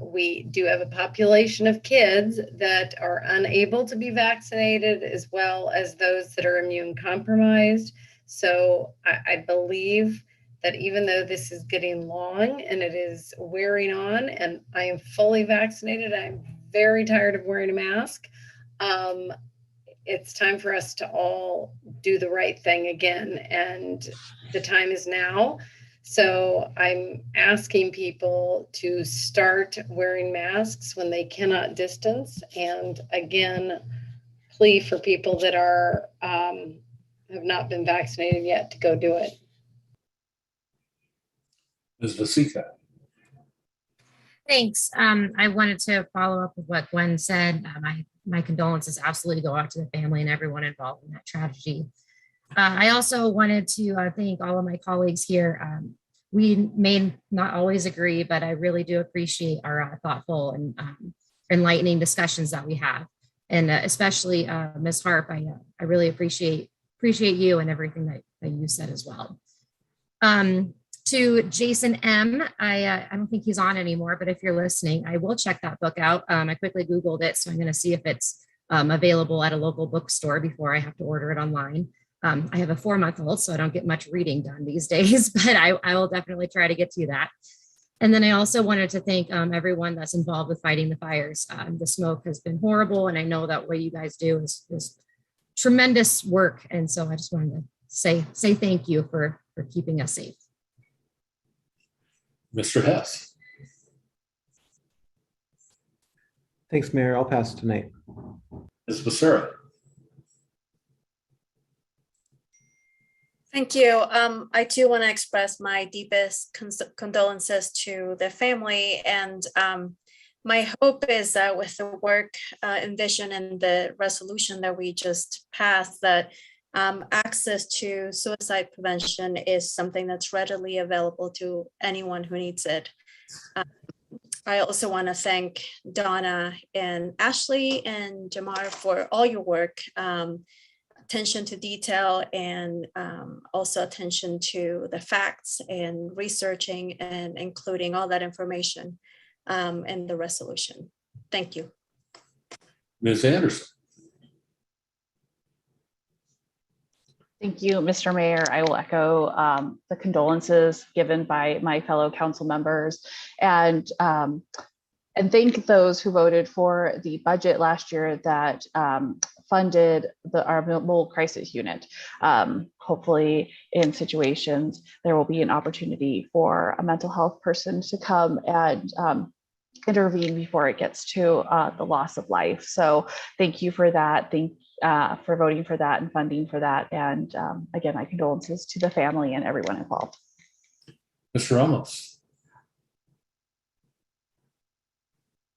We do have a population of kids that are unable to be vaccinated, as well as those that are immune compromised. So I believe that even though this is getting long and it is wearing on, and I am fully vaccinated, I'm very tired of wearing a mask. It's time for us to all do the right thing again, and the time is now. So I'm asking people to start wearing masks when they cannot distance, and again, plea for people that are have not been vaccinated yet to go do it. Ms. Vasika. Thanks. I wanted to follow up with what Gwen said. My condolences absolutely go out to the family and everyone involved in that tragedy. I also wanted to thank all of my colleagues here. We may not always agree, but I really do appreciate our thoughtful and enlightening discussions that we have. And especially Ms. Harp, I really appreciate you and everything that you said as well. To Jason M, I don't think he's on anymore, but if you're listening, I will check that book out. I quickly Googled it, so I'm going to see if it's available at a local bookstore before I have to order it online. I have a 4-month-old, so I don't get much reading done these days, but I will definitely try to get to that. And then I also wanted to thank everyone that's involved with fighting the fires. The smoke has been horrible, and I know that what you guys do is tremendous work. And so I just wanted to say thank you for keeping us safe. Mr. Hess. Thanks, Mayor. I'll pass tonight. Ms. Becerra. Thank you. I too want to express my deepest condolences to the family, and my hope is that with the work envisioned in the resolution that we just passed, that access to suicide prevention is something that's readily available to anyone who needs it. I also want to thank Donna and Ashley and Jamar for all your work, attention to detail, and also attention to the facts and researching and including all that information in the resolution. Thank you. Ms. Anderson. Thank you, Mr. Mayor. I will echo the condolences given by my fellow council members, and thank those who voted for the budget last year that funded our mold crisis unit. Hopefully in situations, there will be an opportunity for a mental health person to come and intervene before it gets to the loss of life. So thank you for that. Thank for voting for that and funding for that. And again, my condolences to the family and everyone involved. Mr. Ramos.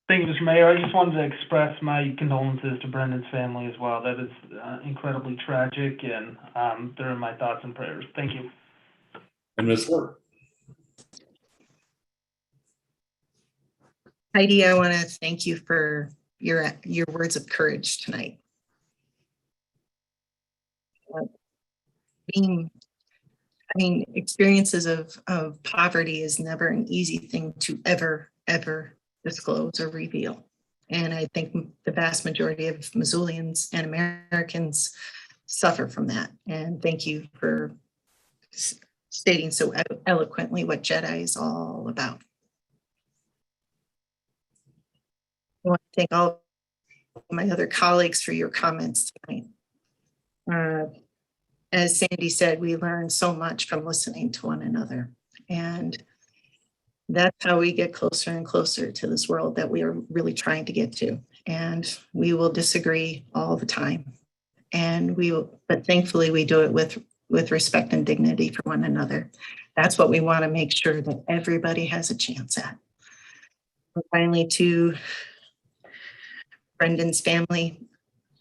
Thank you, Mr. Mayor. I just wanted to express my condolences to Brendan's family as well. That is incredibly tragic, and they're in my thoughts and prayers. Thank you. And Ms. Ward. Heidi, I want to thank you for your words of courage tonight. Experiences of poverty is never an easy thing to ever disclose or reveal. And I think the vast majority of Missoulians and Americans suffer from that. And thank you for stating so eloquently what JEDI is all about. I want to thank all of my other colleagues for your comments tonight. As Sandy said, we learned so much from listening to one another. And that's how we get closer and closer to this world that we are really trying to get to. And we will disagree all the time. But thankfully we do it with respect and dignity for one another. That's what we want to make sure that everybody has a chance at. And finally, to Brendan's family,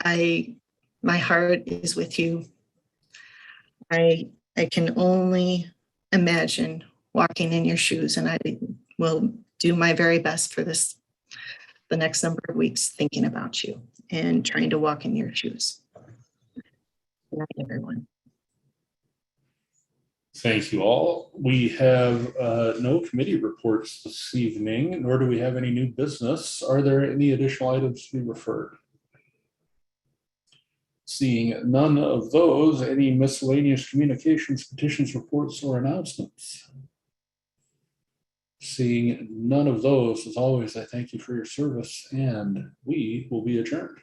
my heart is with you. I can only imagine walking in your shoes, and I will do my very best for this, the next number of weeks, thinking about you and trying to walk in your shoes. Good night, everyone. Thank you all. We have no committee reports this evening, nor do we have any new business. Are there any additional items to be referred? Seeing none of those, any miscellaneous communications, petitions, reports, or announcements? Seeing none of those, as always, I thank you for your service, and we will be adjourned.